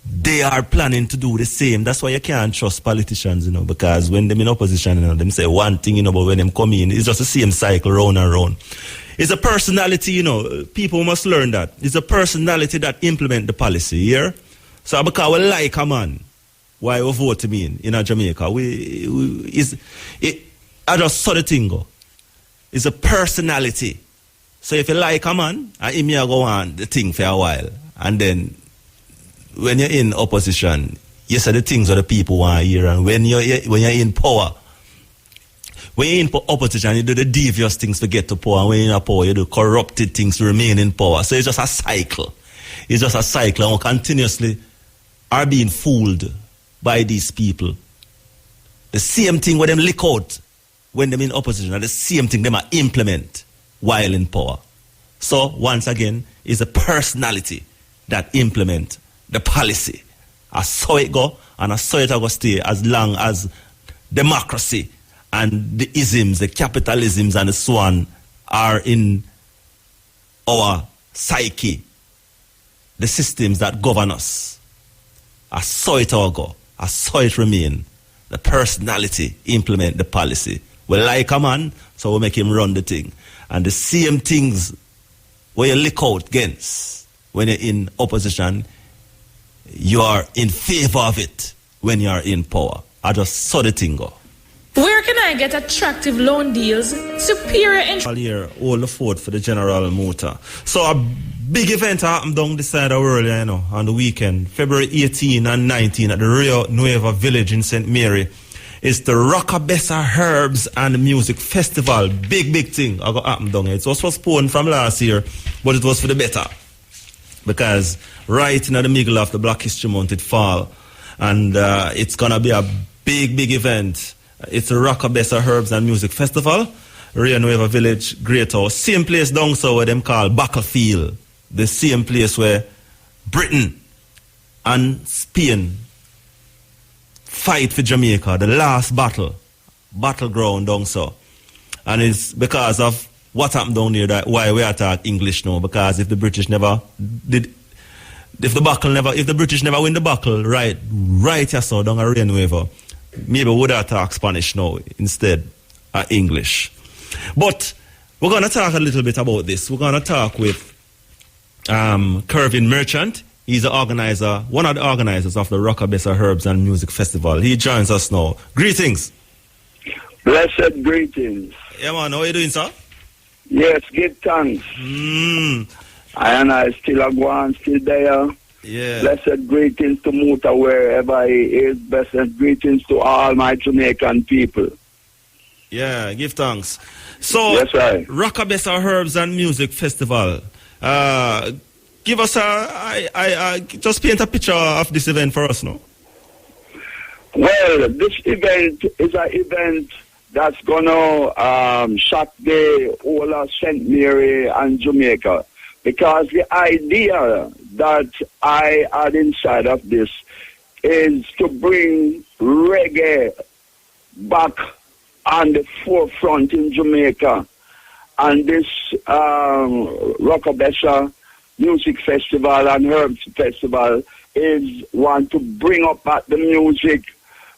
They are planning to do the same. That's why you can't trust politicians, because when they're in opposition, them say one thing, but when them come in, it's just the same cycle round and round. It's a personality, people must learn that. It's a personality that implement the policy, yeah? So because we like a man, why we vote him in Jamaica, I just saw the thing go. It's a personality. So if you like a man, him you go on the thing for a while. And then when you're in opposition, you say the things that the people want to hear. And when you're in power, when you're in opposition, you do the devious things to get to power. And when you're in power, you do corrupted things to remain in power. So it's just a cycle. It's just a cycle. And we continuously are being fooled by these people. The same thing when them lick out when they're in opposition, and the same thing them implement while in power. So once again, it's a personality that implement the policy. I saw it go, and I saw it go stay as long as democracy and the isms, the capitalisms and so on are in our psyche. The systems that govern us. I saw it all go. I saw it remain. The personality implement the policy. We like a man, so we make him run the thing. And the same things where you lick out against, when you're in opposition, you are in favor of it when you are in power. I just saw the thing go. Where can I get attractive loan deals, superior interest? All year, all the Ford for the General Motor. So a big event happened down this side of the world, you know, on the weekend, February 18 and 19 at the Rio Nueva Village in St. Mary. It's the Rockabessa Herbs and Music Festival. Big thing I got happened down here. It was postponed from last year, but it was for the better. Because right in the middle of the Black History Month, it fall. And it's going to be a big event. It's the Rockabessa Herbs and Music Festival. Rio Nueva Village, Great House. Same place down so where them call Battlefield. The same place where Britain and Spain fight for Jamaica, the last battleground down so. And it's because of what happened down there that why we attack English now, because if the British never did, if the British never win the battle, right here so down at Rio Nueva, maybe we would attack Spanish now instead of English. But we're going to talk a little bit about this. We're going to talk with Kervin Merchant. He's the organizer, one of the organizers of the Rockabessa Herbs and Music Festival. He joins us now. Greetings. Blessed greetings. Yeah, man. How are you doing, sir? Yes, give thanks. I still a go on, still there. Yeah. Blessed greetings to Muta wherever he is. Blessed greetings to all my Jamaican people. Yeah, give thanks. So, yes, right. Rockabessa Herbs and Music Festival. Give us just paint a picture of this event for us now. Well, this event is an event that's going to shock the whole of St. Mary and Jamaica. Because the idea that I had inside of this is to bring reggae back on the forefront in Jamaica. And this Rockabessa Music Festival and Herbs Festival is one to bring up back the music,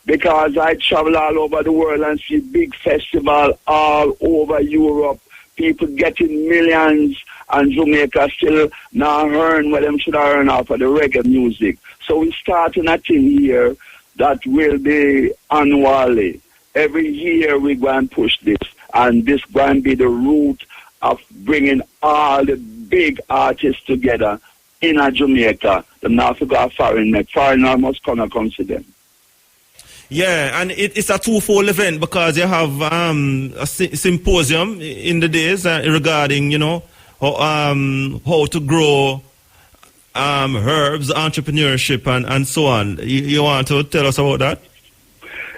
because I travel all over the world and see big festival all over Europe, people getting millions, and Jamaica still not earn what them should earn off of the reggae music. So we're starting a thing here that will be annually. Every year we go and push this, and this going to be the root of bringing all the big artists together in a Jamaica. Them not to go foreign, foreigner must come to them. Yeah, and it's a twofold event, because you have a symposium in the days regarding, you know, how to grow herbs, entrepreneurship, and so on. You want to tell us about that?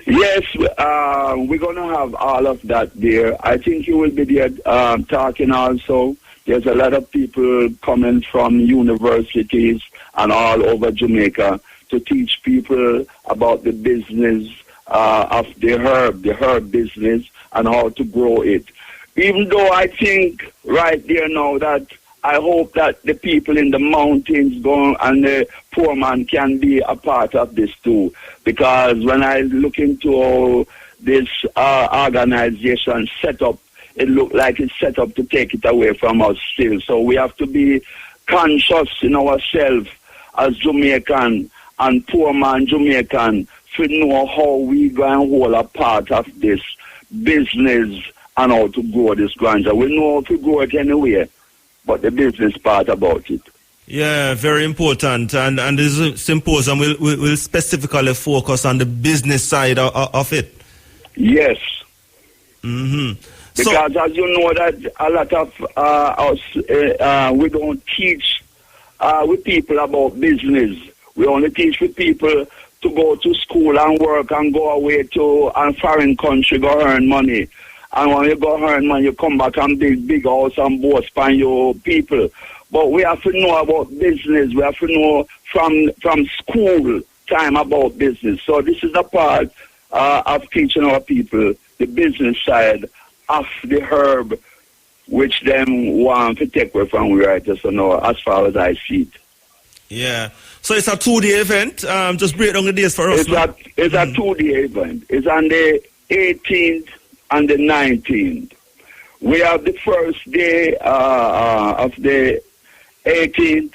Yes, we're going to have all of that there. I think you will be there talking also. There's a lot of people coming from universities and all over Jamaica to teach people about the business of the herb business and how to grow it. Even though I think right there now that I hope that the people in the mountains go and the poor man can be a part of this too. Because when I look into how this organization set up, it looked like it's set up to take it away from us still. So we have to be conscious in ourselves as Jamaican and poor man Jamaican to know how we go and hold a part of this business and how to grow this ganja. We know how to grow it anyway, but the business part about it. Yeah, very important. And this symposium will specifically focus on the business side of it. Yes. Mm-hmm. Because as you know that a lot of us, we don't teach with people about business. We only teach with people to go to school and work and go away to a foreign country, go earn money. And when you go earn money, you come back and build big house and boast by your people. But we have to know about business. We have to know from school time about business. So this is a part of teaching our people the business side of the herb, which them want to take away from we writers, so now, as far as I see it. Yeah. So it's a 2-day event. Just break down the days for us. It's a 2-day event. It's on the 18th and the 19th. We have the first day of the 18th.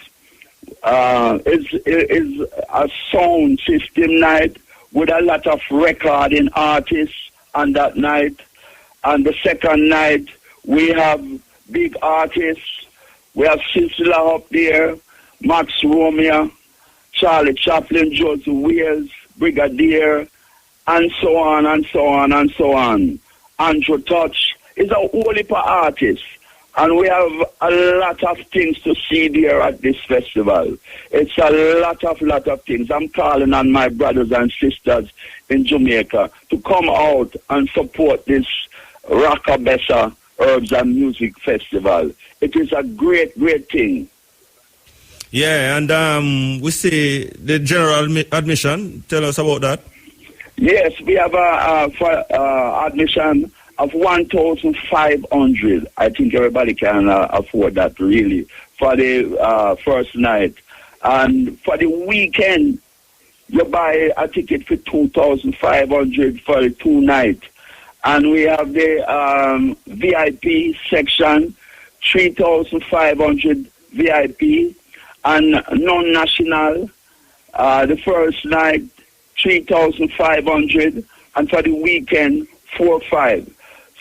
is a sound system night with a lot of recording artists on that night. And the second night, we have big artists. We have Sizzla up there, Max Romeo, Charlie Chaplin, Joseph Wales, Brigadier, and so on and so on and so on. Andrew Touch is a whole heap of artists. And we have a lot of things to see there at this festival. It's a lot of things. I'm calling on my brothers and sisters in Jamaica to come out and support this Rockabessa Herbs and Music Festival. It is a great thing. Yeah, and we see the general admission. Tell us about that. Yes, we have a admission of 1,500. I think everybody can afford that, really, for the first night. And for the weekend, you buy a ticket for 2,500 for the 2 nights. And we have the VIP section, 3,500 VIP, and non-national, the first night, 3,500, and for the weekend, 4,500.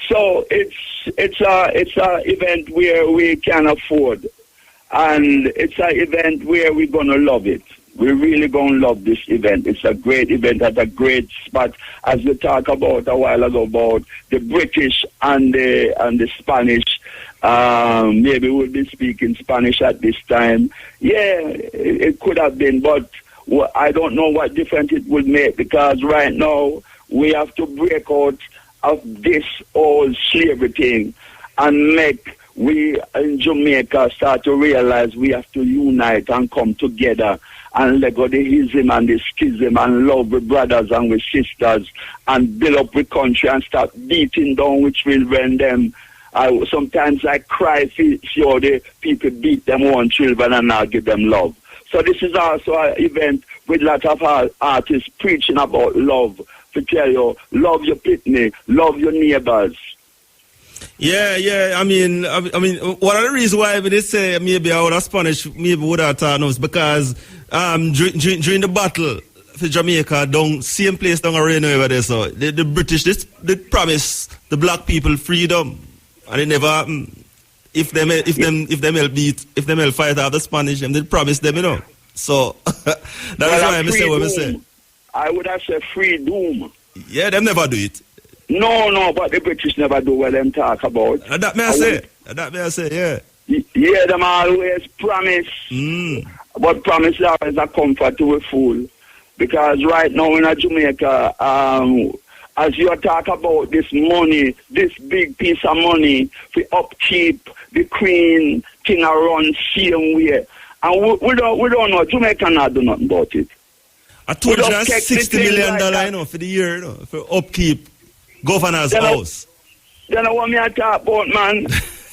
So it's a event where we can afford, and it's an event where we're gonna love it. We're really gonna love this event. It's a great event at a great spot. As we talked about a while ago about the British and the Spanish. Maybe we'll be speaking Spanish at this time. Yeah, it could have been, but I don't know what difference it would make, because right now we have to break out of this old slavery thing and make we in Jamaica start to realize we have to unite and come together and let go the ism and the schism and love with brothers and with sisters and build up the country and start beating down with children them. Sometimes I cry see all the people beat them own children and not give them love. So this is also an event with lots of artists preaching about love. To tell you, love your pitney, love your neighbors. Yeah. I mean, one of the reasons why they say maybe I would have Spanish, maybe would have thought was because during the battle for Jamaica, down same place down around over there, so the British they promised the black people freedom, and they never happened. If them help fight out the Spanish, they promise them, you know. So that's why I say what I say. I would have said free doom. Yeah, them never do it. No, but the British never do what them talk about. That may I say, yeah. Yeah, them always promise. But promise is always a comfort to a fool. Because right now in Jamaica, as you talk about this money, this big piece of money, for upkeep, the Queen thing around same way. And we don't know, Jamaica not do nothing about it. I told you that's $60 million, you know, for the year, you know, for upkeep, governor's house. Then I want me to talk about, man.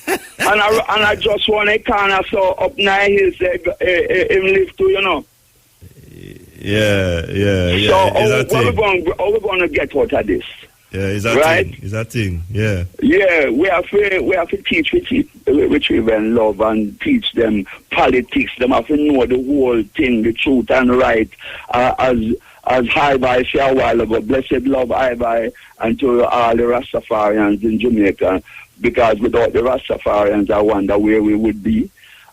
and I just want a corner so up Nine Hills, him live too, you know. Yeah. So how we going to get out of this? Yeah, is that right? Thing? Is that thing? Yeah. Yeah, we have to teach children love and teach them politics. Them have to know the whole thing, the truth and right. As High said a while ago, blessed love High and to all the Rastafarians in Jamaica. Because without the Rastafarians, I wonder where we would be.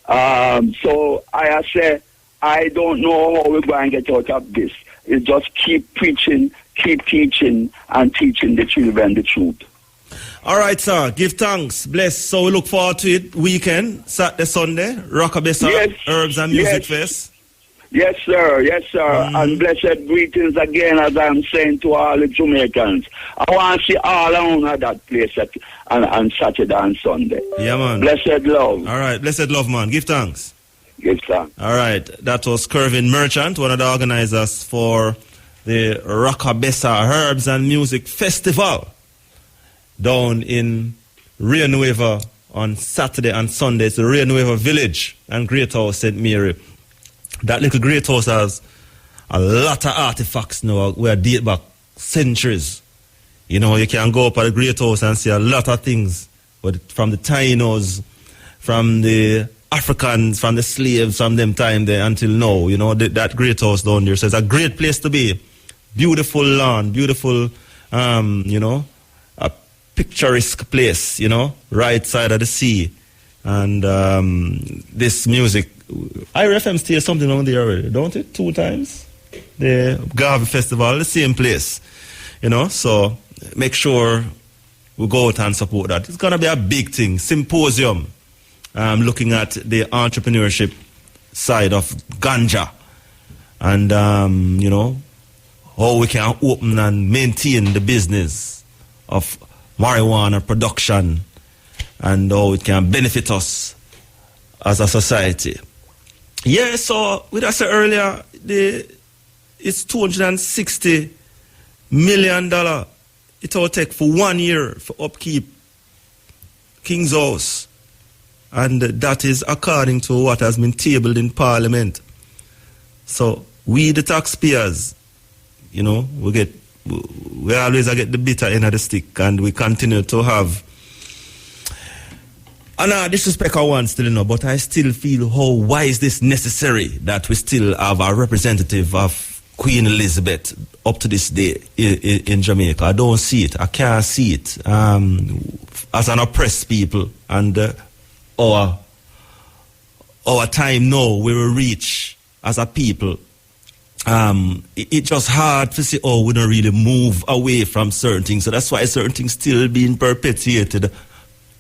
So I say, I don't know how we're going to get out of this. It's just keep preaching, keep teaching, and teaching the children the truth. All right, sir. Give thanks. Bless. So we look forward to it. Weekend, Saturday, Sunday, Rockabessa Herbs and Music Fest. Yes, sir. And blessed greetings again, as I'm saying to all the Jamaicans. I want to see all around at that place on Saturday and Sunday. Yeah, man. Blessed love. All right. Blessed love, man. Give thanks. Give thanks. All right. That was Kervin Merchant, one of the organizers for the Rockabessa Herbs and Music Festival down in Rio Nuevo on Saturday and Sunday. It's the Rio Nuevo Village and Great House, St. Mary. That little Great House has a lot of artifacts now where date back centuries. You know, you can go up at the Great House and see a lot of things, but from the Tainos, from the Africans, from the slaves from them time there until now, you know, that great house down there. So it's a great place to be. Beautiful lawn, beautiful, you know, a picturesque place, you know, right side of the sea. And this music, IRFM still something on there already, don't it? 2 times? The Garvey Festival, the same place, you know, so make sure we go out and support that. It's going to be a big thing, symposium, looking at the entrepreneurship side of ganja and, you know, how we can open and maintain the business of marijuana production and how it can benefit us as a society. Yeah, so with I said earlier, it's $260 million it will take for 1 year for upkeep King's House. And that is according to what has been tabled in Parliament. So we the taxpayers, you know, we always get the bitter end of the stick, and we continue to have. And I disrespect our one still, you know, but I still feel why is this necessary that we still have a representative of Queen Elizabeth up to this day in Jamaica. I don't see it. I can't see it. As an oppressed people, and our time now we will reach as a people. It's just hard to say, we don't really move away from certain things. So that's why certain things still being perpetuated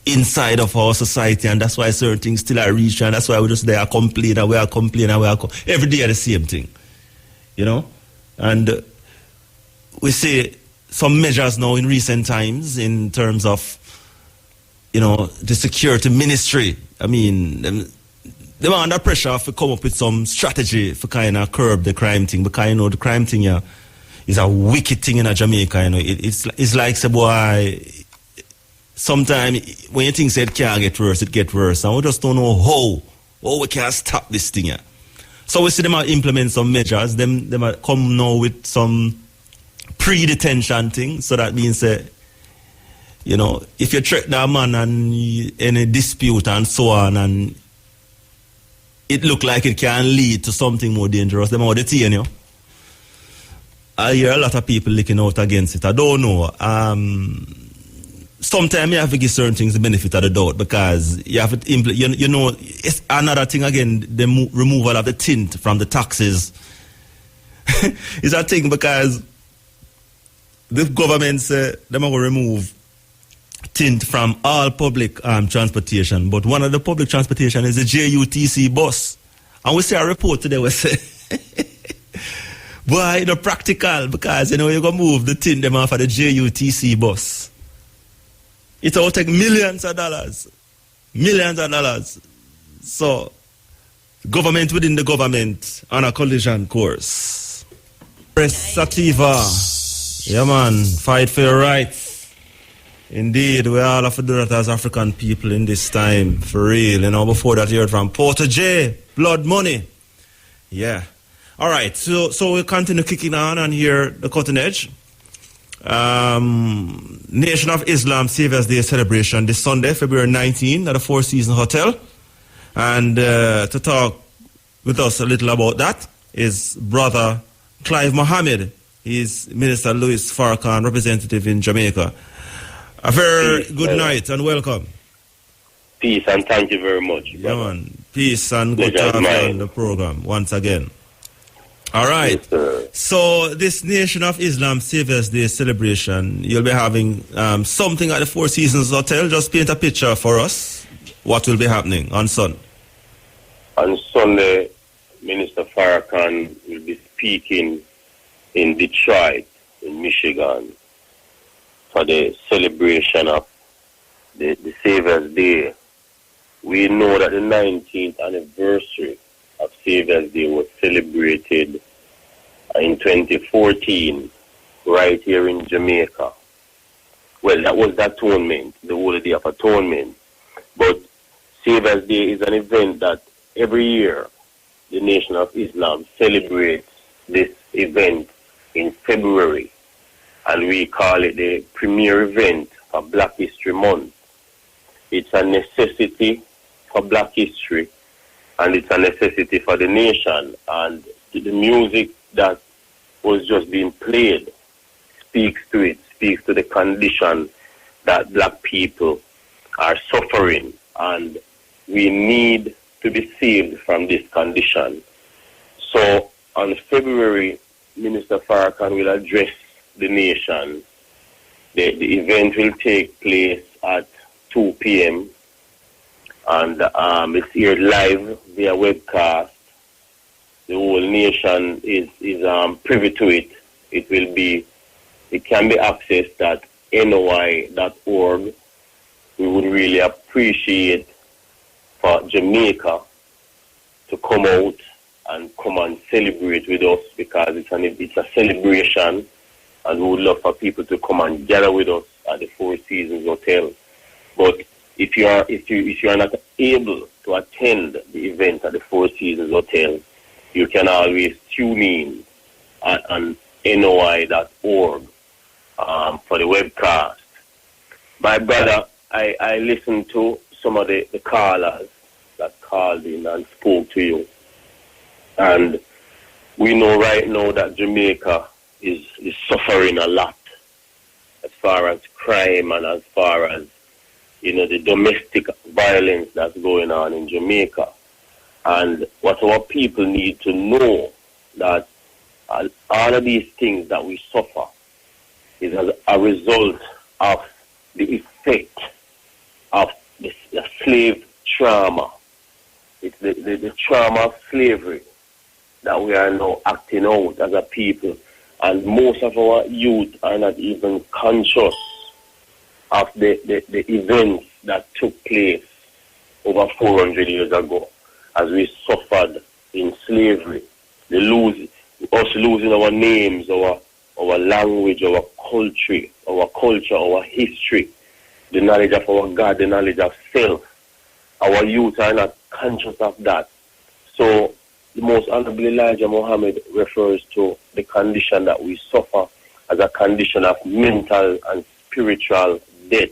inside of our society, and that's why certain things still are reached, and that's why we just there complain, and we are complaining, every day the same thing, you know. And we see some measures now in recent times in terms of, you know, the security ministry. I mean, they are under pressure to come up with some strategy for kind of curb the crime thing, because, you know, the crime thing here is a wicked thing in Jamaica, you know. It's like, say, boy, sometimes when you think it can't get worse, it gets worse. And we just don't know how we can stop this thing here. So we see them implement some measures. Them come now with some pre-detention thing. So that means, you know, if you threaten a man and any dispute and so on, and it look like it can lead to something more dangerous, them will detain you. I hear a lot of people looking out against it. I don't know. Sometimes you have to give certain things the benefit of the doubt, because you have to you know, it's another thing again, the removal of the tint from the taxes is a thing, because the government say they're going to remove tint from all public transportation, but one of the public transportation is the JUTC bus. And we see a report today, we say, boy, you know, practical, because, you know, you're going to move the tint them off of the JUTC bus. It will take millions of dollars. So, government within the government on a collision course. Press Sativa. Yeah, man. Fight for your rights. Indeed, we all have to do that as African people in this time. For real. You know, before that, you heard from Porter J. Blood Money. Yeah. All right. So we'll continue kicking on and hear the cutting edge. Nation of Islam Saviour's Day celebration this Sunday, February 19, at the Four Seasons Hotel. And to talk with us a little about that is Brother Clive Mohammed. He's Minister Louis Farrakhan, representative in Jamaica. A very good night and welcome. Peace and thank you very much. Yeah, man. Peace and good to have you on the program once again. All right. Yes, so this Nation of Islam Saviour's Day celebration, you'll be having something at the Four Seasons Hotel. Just paint a picture for us. What will be happening on Sunday? On Sunday, Minister Farrakhan will be speaking in Detroit, in Michigan, for the celebration of the Saviour's Day. We know that the 19th anniversary of Saviour's Day was celebrated in 2014 right here in Jamaica. Well, that was the atonement, the Holy Day of Atonement. But Saviour's Day is an event that every year the Nation of Islam celebrates this event in February, and we call it the premier event for Black History Month. It's a necessity for Black history and it's a necessity for the nation. And the music that was just being played speaks to it, speaks to the condition that black people are suffering, and we need to be saved from this condition. So on February, Minister Farrakhan will address the nation. The event will take place at 2 p.m. and it's aired live via webcast. The whole nation is privy to it. It can be accessed at NOI.org. We would really appreciate for Jamaica to come out and come and celebrate with us, because it's a celebration, and we would love for people to come and gather with us at the Four Seasons Hotel. But if you are not able to attend the event at the Four Seasons Hotel, you can always tune in on NOI.org for the webcast. My brother, I listened to some of the callers that called in and spoke to you. And we know right now that Jamaica is suffering a lot as far as crime and as far as, the domestic violence that's going on in Jamaica. And what our people need to know, that all of these things that we suffer is as a result of the effect of the slave trauma. It's the trauma of slavery that we are now acting out as a people. And most of our youth are not even conscious of the events that took place over 400 years ago, as we suffered in slavery. Us losing our names, our language, our culture, our history, the knowledge of our God, the knowledge of self. Our youth are not conscious of that. So the Most Honorable Elijah Muhammad refers to the condition that we suffer as a condition of mental and spiritual death.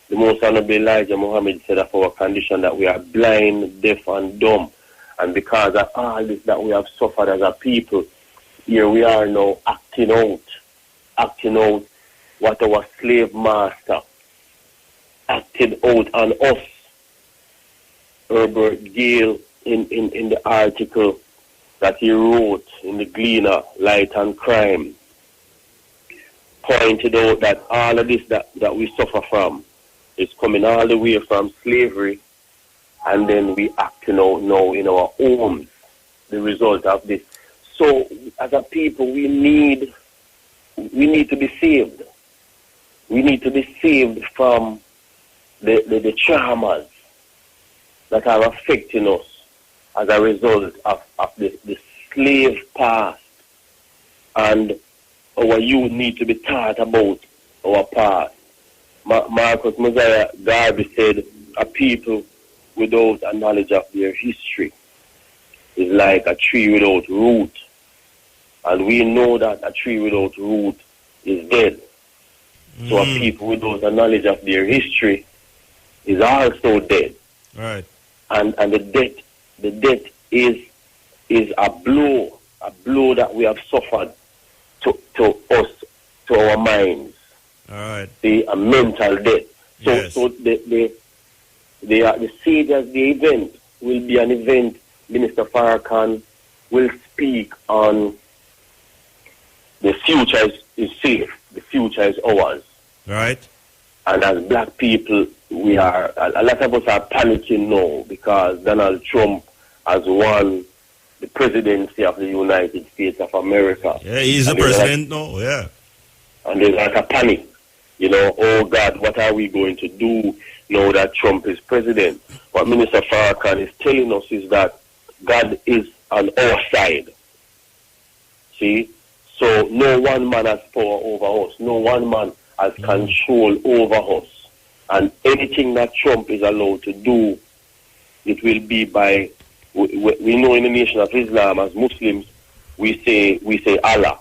The Most Honorable Elijah Muhammad said of our condition that we are blind, deaf, and dumb. And because of all this that we have suffered as a people, here we are now acting out what our slave master acted out on us. Herbert Gale, in the article that he wrote in the Gleaner, Light and Crime, pointed out that all of this that we suffer from is coming all the way from slavery, and then we acting out now in our homes, the result of this. So as a people, we need to be saved. We need to be saved from the traumas that are affecting us as a result of the slave past. And our youth need to be taught about our past. Marcus Mosiah Garvey said, a people without a knowledge of their history is like a tree without root. And we know that a tree without root is dead. So a people without a knowledge of their history is also dead. Right. And the death is a blow that we have suffered to us, to our minds. All right. A mental death. So Yes. so the Saviors, the event will be an event. Minister Farrakhan will speak on the future is safe, the future is ours. Right. And as black people, a lot of us are panicking now because Donald Trump has won the presidency of the United States of America. Yeah, he's the president now, yeah. And there's like a panic, oh God, what are we going to do now that Trump is president? What Minister Farrakhan is telling us is that God is on our side. See? So no one man has power over us. No one man has control over us. And anything that Trump is allowed to do, it will be by, we know in the nation of Islam, as Muslims, we say Allah.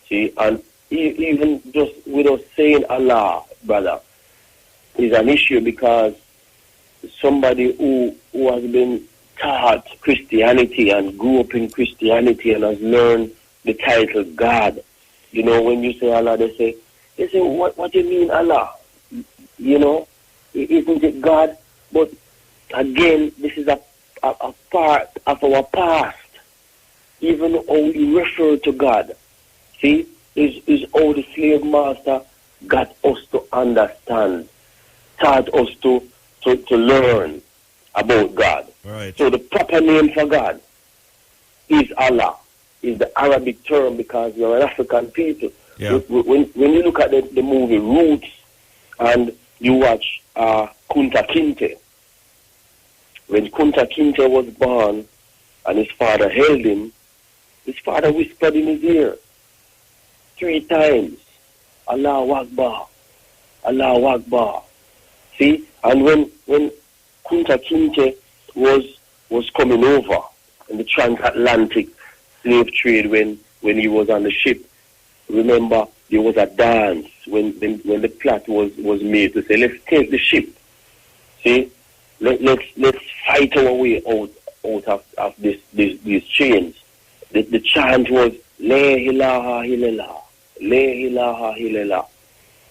See, and even just without saying Allah, brother, is an issue, because somebody who has been taught Christianity and grew up in Christianity and has learned the title God. You know, when you say Allah, they say, what do you mean Allah? You know, isn't it God? But again, this is a part of our past. Even how we refer to God, see, is how the slave master got us to understand, taught us to learn about God. Right. So the proper name for God is Allah, is the Arabic term because we're an African people. Yeah. When you look at the movie Roots and you watch Kunta Kinte, when Kunta Kinte was born and his father held him, his father whispered in his ear 3 times, Allahu Akbar, Allahu Akbar. See, and when Kunta Kinte was coming over in the transatlantic slave trade when he was on the ship, remember there was a dance when the plot was made to say, let's take the ship. See, let's fight our way out of these chains. The chant was La ilaha illallah, La ilaha illallah.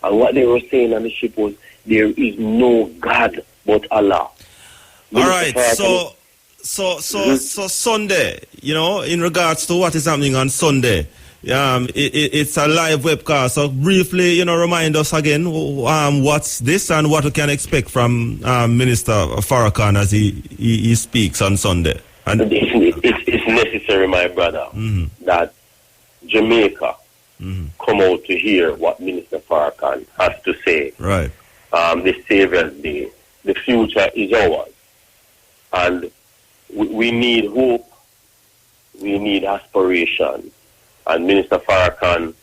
And what they were saying on the ship was, there is no God but Allah. All right, so Sunday, you know, in regards to what is happening on Sunday, it's a live webcast. So briefly, you know, remind us again what's this and what we can expect from Minister Farrakhan as he speaks on Sunday. And it's necessary, my brother, that Jamaica come out to hear what Minister Farrakhan has to say. Right. The Savior's Day. The future is ours. And we need hope. We need aspiration. And Minister Farrakhan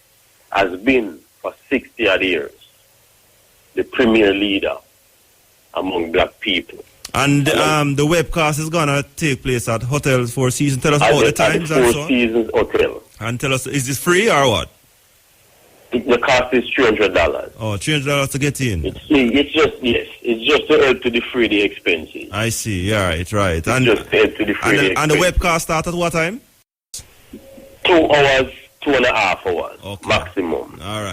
has been for 60 odd years the premier leader among black people. And the webcast is going to take place at Hotel Four Seasons. Tell us about the times and so on. Four Seasons Hotel. And tell us, is this free or what? The cost is $300. Oh, $300 to get in. It's just to help to defray the expenses. I see. Yeah, right. And just to help to defray the expenses. And the webcast start at what time? 2 hours, 2.5 hours, okay. Maximum. All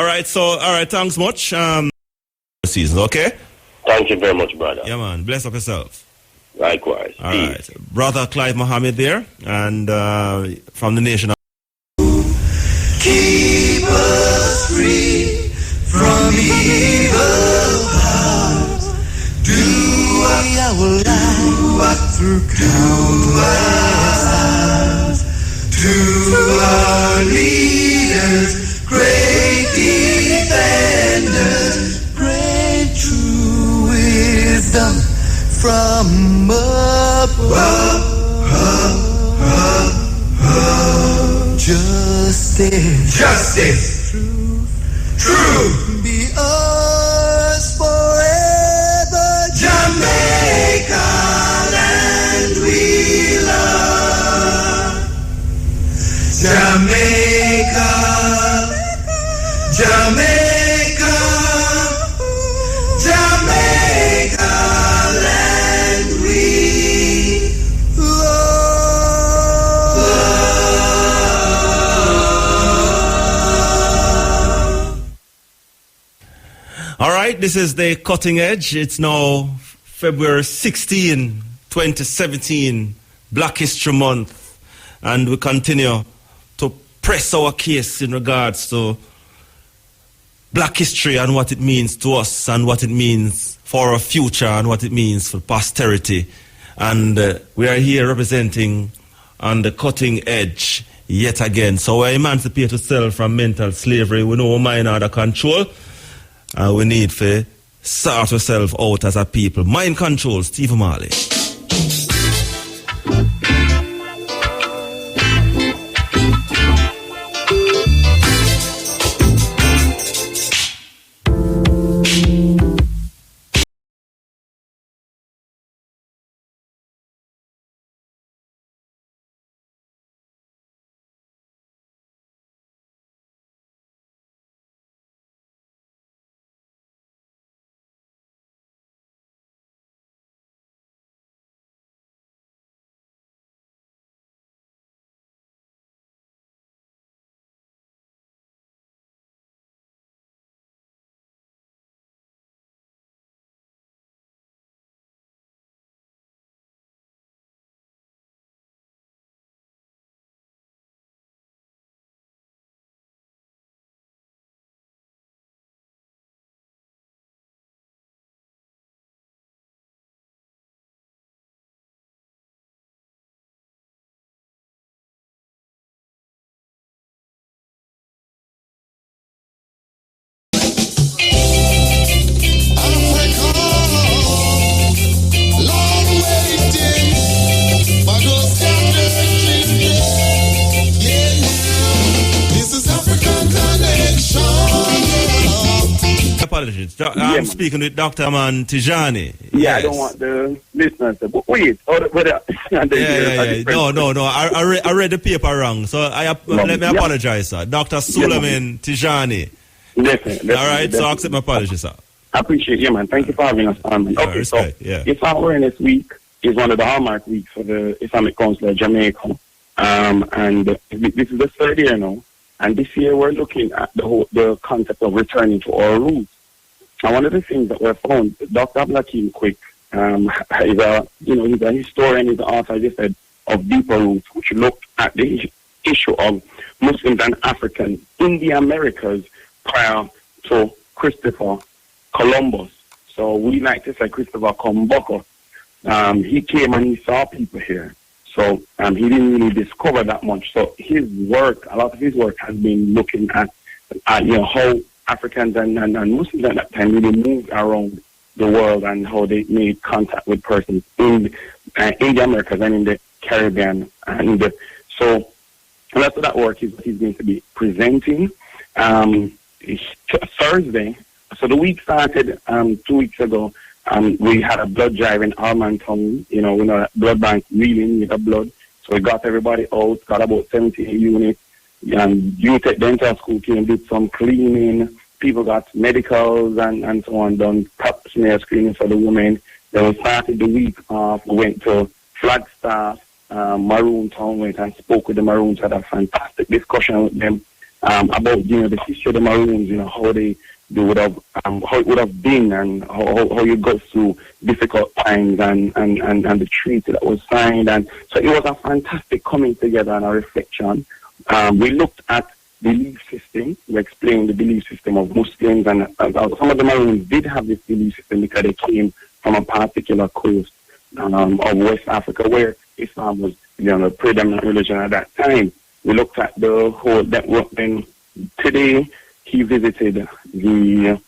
right. So, thanks much. Seasons, okay? Thank you very much, brother. Yeah, man. Bless up yourself. Likewise. All right. Brother Clive Mohammed there, and from the nation of... Keep us free from evil powers. Do our life through countless hours. To our leaders, great defenders, great true wisdom from above. Justice, truth, be ours forever. Jamaica, land we love. Jamaica, Jamaica, Jamaica, land we love. All right, this is the Cutting Edge. It's now February 16, 2017, Black History Month, and we continue to press our case in regards to black history and what it means to us and what it means for our future and what it means for posterity. And we are here representing on the cutting edge yet again. So we emancipate ourselves from mental slavery. We know our mind under control. And we need to sort ourselves out as a people. Mind control, Steve Marley. apologies. I'm speaking with Dr. Man Tijani. Yeah, I don't want the listeners to... But wait, No. I read the paper wrong, so let me apologize, sir. Dr. Suleiman Tijani. Definitely. All right, so I accept my apology, sir. I appreciate you, man. Thank you for having us on. Okay, respect, so Islamic Awareness Week is one of the hallmark weeks for the Islamic Council of Jamaica. And this is the third year now. And this year we're looking at the concept of returning to our roots. And one of the things that we found, Dr. Ablakim Quick, he's a historian, he's the author, as I said, of Deeper Roots, which looked at the issue of Muslims and Africans in the Americas prior to Christopher Columbus. So we like to say Christopher Columbus. He came and he saw people here. So he didn't really discover that much. So his work, a lot of his work has been looking at how Africans and Muslims at that time really moved around the world and how they made contact with persons in the Americas and in the Caribbean. And so that's what that work is. He's going to be presenting Thursday. So the week started 2 weeks ago. We had a blood drive in Almantown. We know that blood bank really need a blood. So we got everybody out, got about 70 units. And youth at dental school came, did some cleaning. People got medicals and so on, done pap smear screening for the women. Then we started the week off. We went to Flagstaff, Maroon Town, went and spoke with the Maroons, had a fantastic discussion with them about, the history of the Maroons, how they would have, how it would have been and how you go through difficult times and the treaty that was signed. And so it was a fantastic coming together and a reflection. We looked at belief system. We explained the belief system of Muslims, and some of the Maroons did have this belief system because they came from a particular coast of West Africa where Islam was the predominant religion at that time. We looked at the whole network. Then today he visited the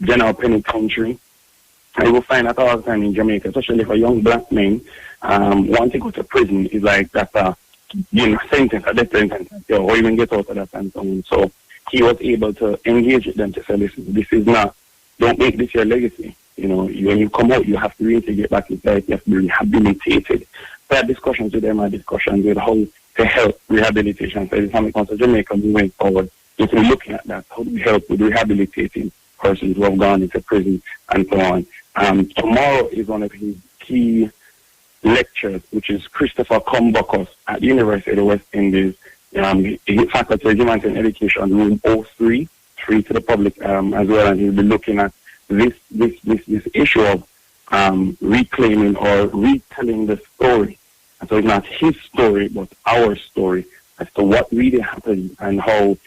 General Penitentiary. I will find that all the time in Jamaica, especially for young black men. Once they go to prison, is like that's a sentence, a death sentence, or even get out of that and so on. So he was able to engage with them to say, listen, this is not, don't make this your legacy. When you come out, you have to reintegrate back in society, you have to be rehabilitated. So I had discussions with them, I had discussions with how to help rehabilitation. So the Islamic Council of Jamaica moving forward, if we're looking at that, how do we help with rehabilitating persons who have gone into prison and so on. Tomorrow is one of his key lectures, which is Christopher Columbus at the University of the West Indies. Faculty of Humanitarian Education, room 03, free to the public as well, and he'll be looking at this issue of reclaiming or retelling the story. And so it's not his story, but our story as to what really happened and how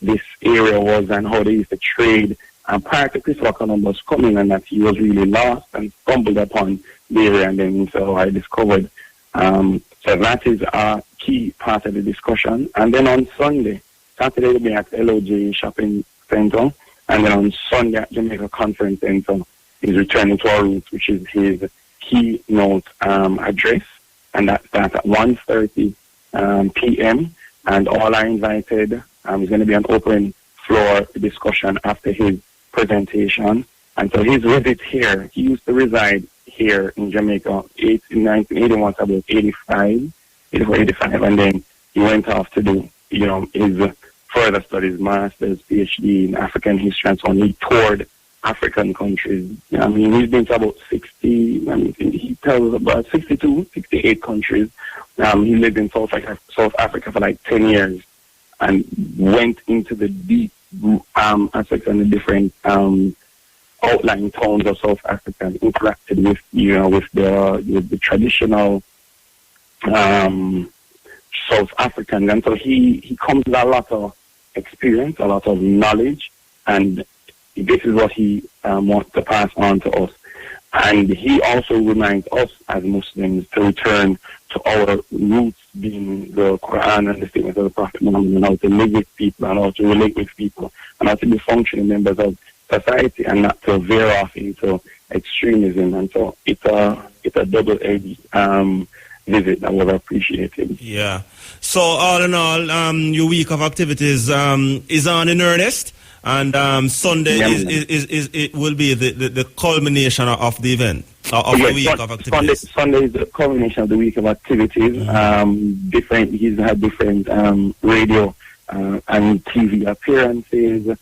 this area was and how they used to trade. Prior to Christopher Columbus coming, and that he was really lost and stumbled upon the area, and then so I discovered. So that is a key part of the discussion. And then on Sunday, Saturday will be at LOJ Shopping Center, and then on Sunday at Jamaica Conference Center, he's returning to our roots, which is his keynote address, and that starts at 1:30 p.m. And all are invited. It's going to be an open floor discussion after his presentation. And so his visit here, he used to reside here in Jamaica in 1981 to about 85, and then he went off to do, his further studies, master's, PhD in African history, and so on. He toured African countries. He's been to about 60, he tells about 62, 68 countries. He lived in South Africa for like 10 years and went into the deep aspects and the different outlying towns of South Africa and interacted with, with the traditional South Africans. And so he comes with a lot of experience, a lot of knowledge, and this is what he wants to pass on to us. And he also reminds us as Muslims to return to our roots, being the Quran and the statements of the Prophet Muhammad, and how to live with people and how to relate with people and how to be functioning members of society and not to veer off into extremism. And so it's a double-edged visit that was appreciated. Yeah. So all in all, your week of activities is on in earnest. And Sunday is it will be the culmination of the event, of the week of activities. Sunday is the culmination of the week of activities. He's had different radio and TV appearances,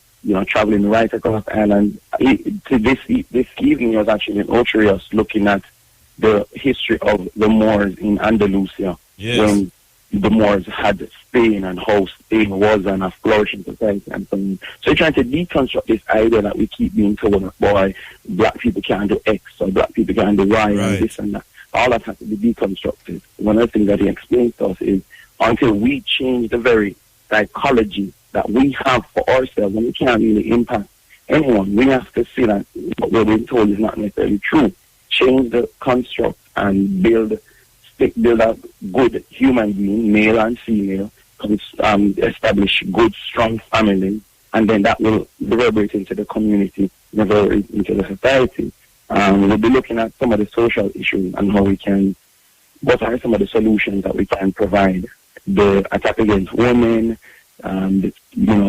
traveling right across Ireland. This evening he was actually in Ocherius looking at the history of the Moors in Andalusia, when the Moors had Spain and how Spain was and a flourishing society and so on. So you're trying to deconstruct this idea that we keep being told that, boy, black people can't do X or black people can't do Y and this and that. All that has to be deconstructed. One of the things that he explains to us is until we change the very psychology that we have for ourselves, and we can't really impact anyone, we have to see that what we're being told is not necessarily true. Change the construct and build a good human being, male and female, establish good, strong families, and then that will reverberate into the community, reverberate into the society. We'll be looking at some of the social issues and what are some of the solutions that we can provide. The attack against women,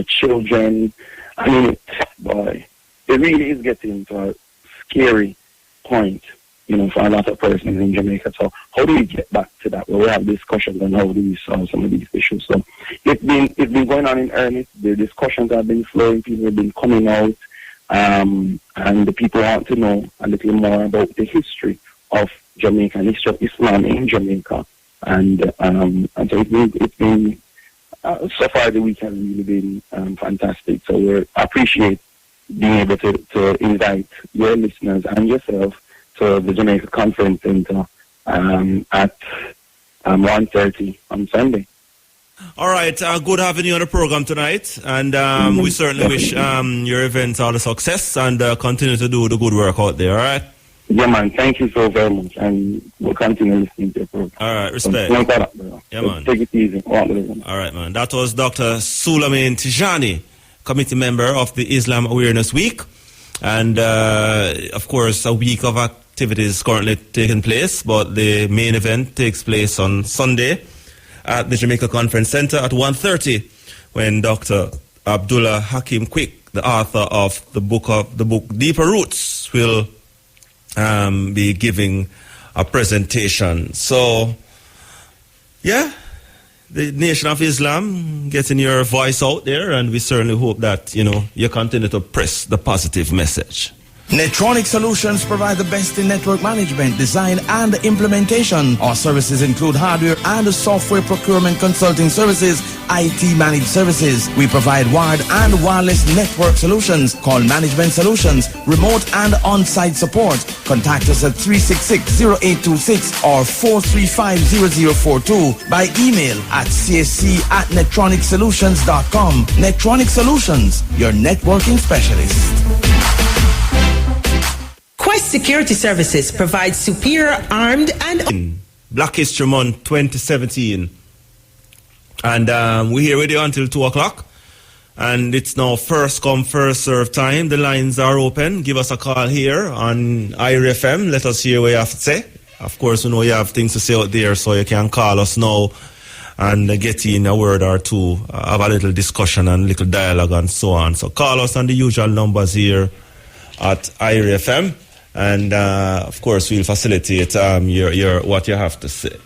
children. I mean, boy, it really is getting to a scary point, for a lot of persons in Jamaica. So how do we get back to that? Well, we have discussions on how do we solve some of these issues. So it's been going on in earnest. The discussions have been flowing. People have been coming out, and the people want to know a little more about the history of Jamaica and history of Islam in Jamaica. And so it's been so far the week has really been fantastic. So we appreciate being able to invite your listeners and yourself to the Jamaica Conference Center at 1:30 on Sunday. All right, good having you on the program tonight, and we certainly wish your event all the success and continue to do the good work out there. All right. Yeah, man. Thank you so very much, and we'll continue listening to your program. All right, respect. Yeah, man. Take it easy. All right, man. That was Dr. Suleiman Tijani, committee member of the Islam Awareness Week, and of course, a week of activities currently taking place, but the main event takes place on Sunday at the Jamaica Conference Center at 1:30, when Dr. Abdullah Hakim Quick, the author of the book Deeper Roots, will be giving a presentation. So, yeah, the Nation of Islam getting your voice out there, and we certainly hope that, you continue to press the positive message. Netronic Solutions provide the best in network management, design, and implementation. Our services include hardware and software procurement consulting services, IT managed services. We provide wired and wireless network solutions, call management solutions, remote and on-site support. Contact us at 366-0826 or 435-0042 by email at csc@netronicsolutions.com. Netronic Solutions, your networking specialist. Quest Security Services provides superior armed and... Black History Month 2017. And we're here with you until 2 o'clock. And it's now first come, first serve time. The lines are open. Give us a call here on IRI FM. Let us hear what you have to say. Of course, we know you have things to say out there, so you can call us now and get in a word or two, have a little discussion and little dialogue and so on. So call us on the usual numbers here at IRI FM. And of course, we'll facilitate your what you have to say.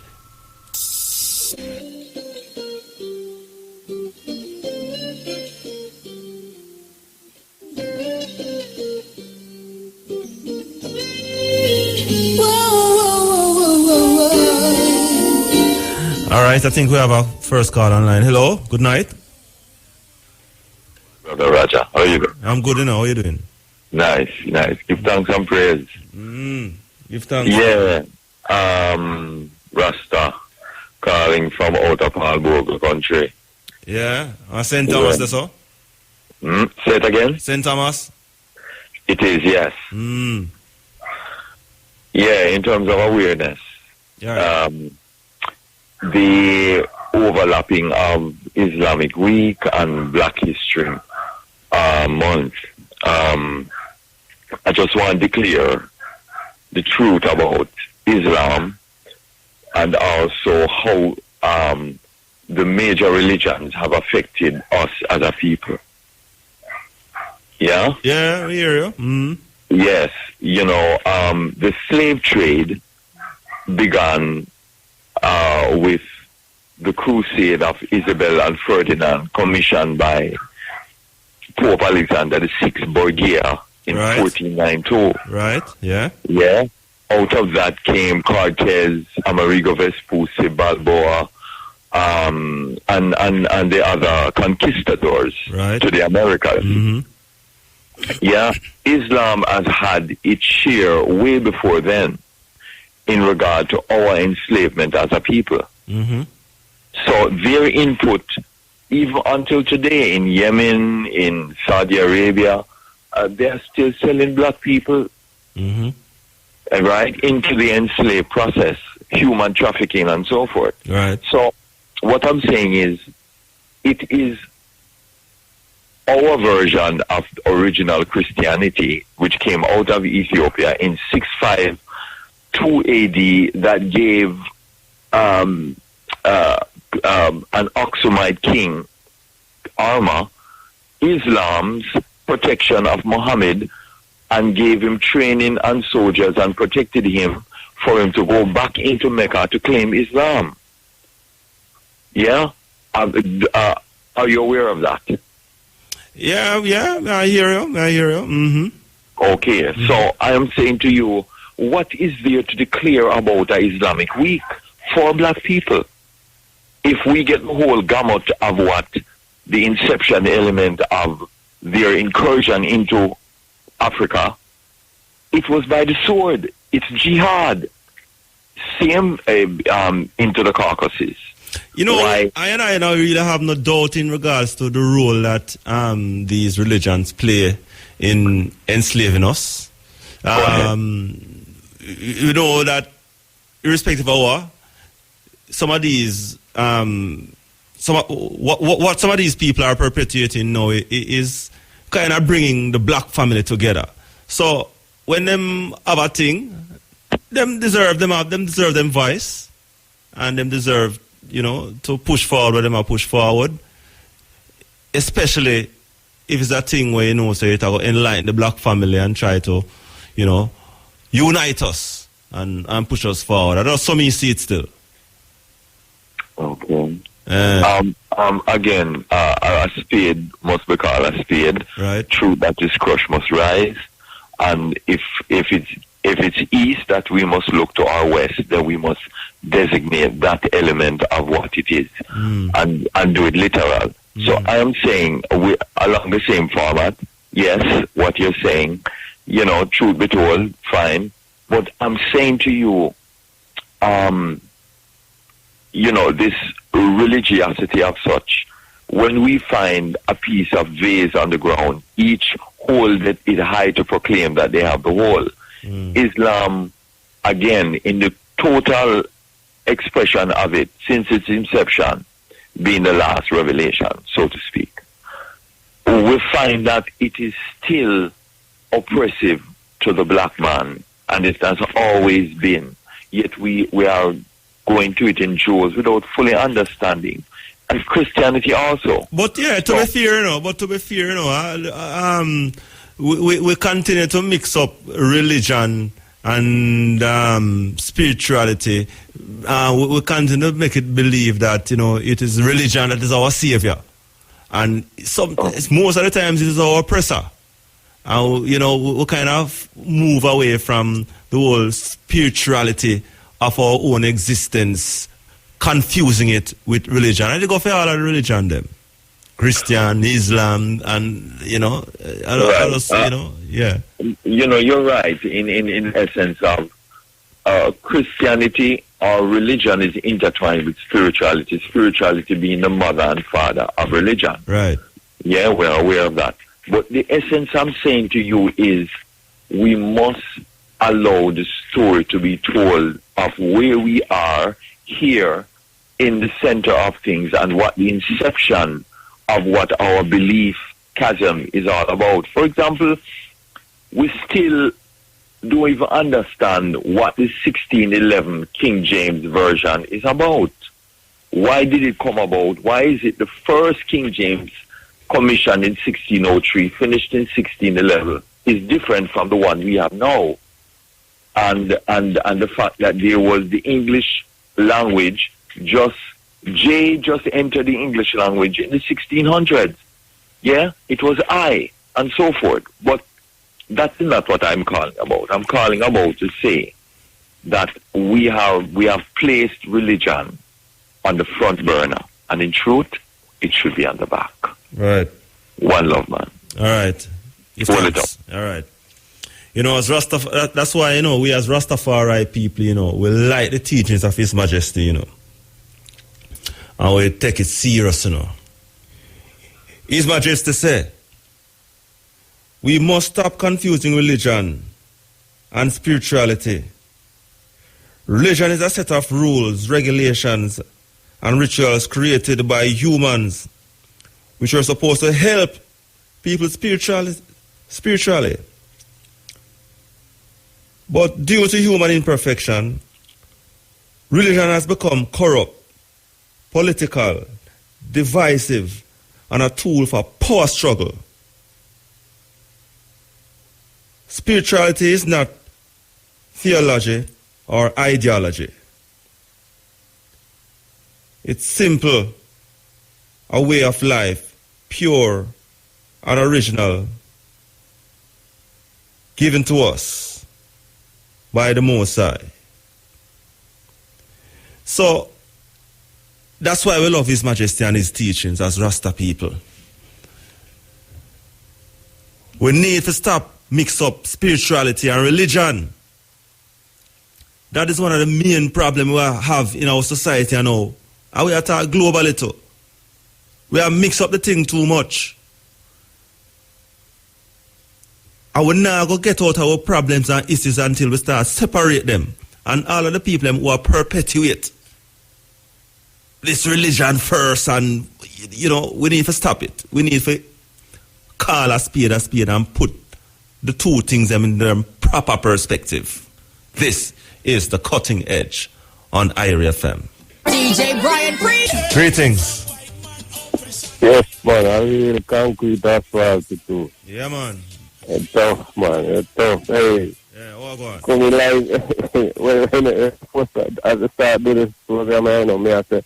All right, I think we have our first call online. Hello, good night. Brother Raja, how are you doing? I'm good, how are you doing? Nice. Give thanks and praise. Give thanks. Yeah. Rasta calling from out of Alboga country. Yeah. St. Thomas, that's all? Say it again? St. Thomas? It is, yes. Yeah, in terms of awareness. Yeah. The overlapping of Islamic Week and Black History Month. I just want to declare the truth about Islam and also how the major religions have affected us as a people. Yeah? Yeah, I hear you. Mm. Yes. The slave trade began with the crusade of Isabel and Ferdinand, commissioned by Pope Alexander VI Borgia in 1492. Right, yeah. Yeah. Out of that came Cortez, Amerigo Vespucci, Balboa, and the other conquistadors to the Americas. Mm-hmm. Yeah, Islam has had its share way before then in regard to our enslavement as a people. Mm-hmm. So their input, even until today, in Yemen, in Saudi Arabia, they are still selling black people, right, into the enslaved process, human trafficking and so forth. Right. So what I'm saying is, it is our version of original Christianity, which came out of Ethiopia in 652 AD, that gave an Aksumite king, Arma, Islam's protection of Muhammad, and gave him training and soldiers and protected him for him to go back into Mecca to claim Islam. Yeah? Are you aware of that? Yeah, I hear you. Mm-hmm. Okay, so I am saying to you, what is there to declare about the Islamic week for black people? If we get the whole gamut of what the inception element of their incursion into Africa, it was by the sword. It's jihad. Same into the Caucasus. You know, I don't really have no doubt in regards to the role that these religions play in enslaving us. You know that irrespective of some of these what some of these people are perpetuating now is kind of bringing the black family together. So when them have a thing, them deserve them voice, and them deserve, to push forward what them are push forward. Especially if it's a thing where so it will enlighten the black family and try to, unite us and push us forward. I don't know, some see it still. Okay. Again, a spade must be called a spade. Right. Truth that is crushed must rise. And if it's east that we must look to our west, then we must designate that element of what it is and do it literal. So I am saying we along the same format. Yes, what you're saying, truth be told, fine. But I'm saying to you, this religiosity of such, when we find a piece of vase on the ground, each hold it high to proclaim that they have the whole. Islam, again, in the total expression of it, since its inception, being the last revelation, so to speak, we find that it is still oppressive to the black man, and it has always been. Yet we are going to it in Jews without fully understanding. And Christianity also. But yeah, to be fair, we continue to mix up religion and spirituality. We continue to make it believe that, it is religion that is our savior. And most of the times it is our oppressor. And, we kind of move away from the whole spirituality of our own existence, confusing it with religion. And they go for all of the religion, them. Christian, Islam, and, yeah. You're right in essence of Christianity or religion is intertwined with spirituality, spirituality being the mother and father of religion. Right. Yeah, we're aware of that. But the essence I'm saying to you is we must allow the story to be told of where we are here in the center of things and what the inception of what our belief chasm is all about. For example, we still don't even understand what the 1611 King James Version is about. Why did it come about? Why is it the first King James commissioned in 1603, finished in 1611, is different from the one we have now. And the fact that there was the English language just entered the English language in the 1600s. Yeah, it was I, and so forth. But that's not what I'm calling about. I'm calling about to say that we have placed religion on the front burner, and in truth, it should be on the back. Right. One love, man. All right. Hold it up. All right. You know, as that's why, you know, we as Rastafari people, you know, we like the teachings of His Majesty, you know. And we take it serious, you know. His Majesty said, we must stop confusing religion and spirituality. Religion is a set of rules, regulations, and rituals created by humans, which are supposed to help people spiritually. But due to human imperfection, religion has become corrupt, political, divisive, and a tool for power struggle. Spirituality is not theology or ideology. It's simple, a way of life, pure and original, given to us by the Most High. So, that's why we love His Majesty and His teachings as Rasta people. We need to stop mix up spirituality and religion. That is one of the main problems we have in our society now. And we are talking globally too. We have mixed up the thing too much. And we now go get out our problems and issues until we start separate them. And all of the people who are perpetuate this religion first, and you know, we need to stop it. We need to call a spade and put the two things in their proper perspective. This is the cutting edge on IRI FM. DJ Brian Free. Greetings. Yes, man, I really concrete asphalt too. Yeah, man. It's tough, man. It's tough. Hey. Yeah, what going on? Coming like, when first at the start of this program, I know me, I say,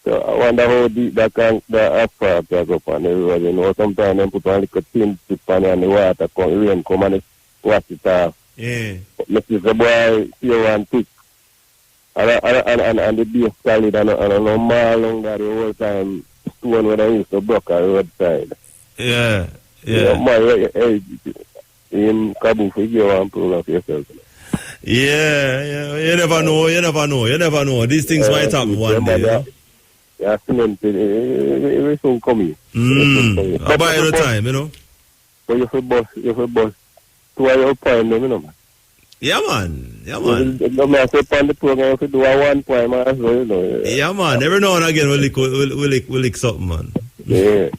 so I wonder how deep the asphalt goes up on the road. You know, sometimes they put on like a tin tip on it and the water come, rain come and wash it off. Yeah. But me see the boy here one thick. And the base solid and no more long that the whole time stone when I used to block on the roadside. Yeah. Yeah. Man, hey, in Kabul, you want to prove yourself. Yeah. You never know. These things might happen one day. Yeah? Yeah, cement, it will soon come in. About every time, you know. But you feel boss 2 hours point, you know, man. Yeah, man. No matter on the program, if you do a 1 point, man, as well, you know. Yeah, man. Every now and again, we'll lick something, man. Yeah.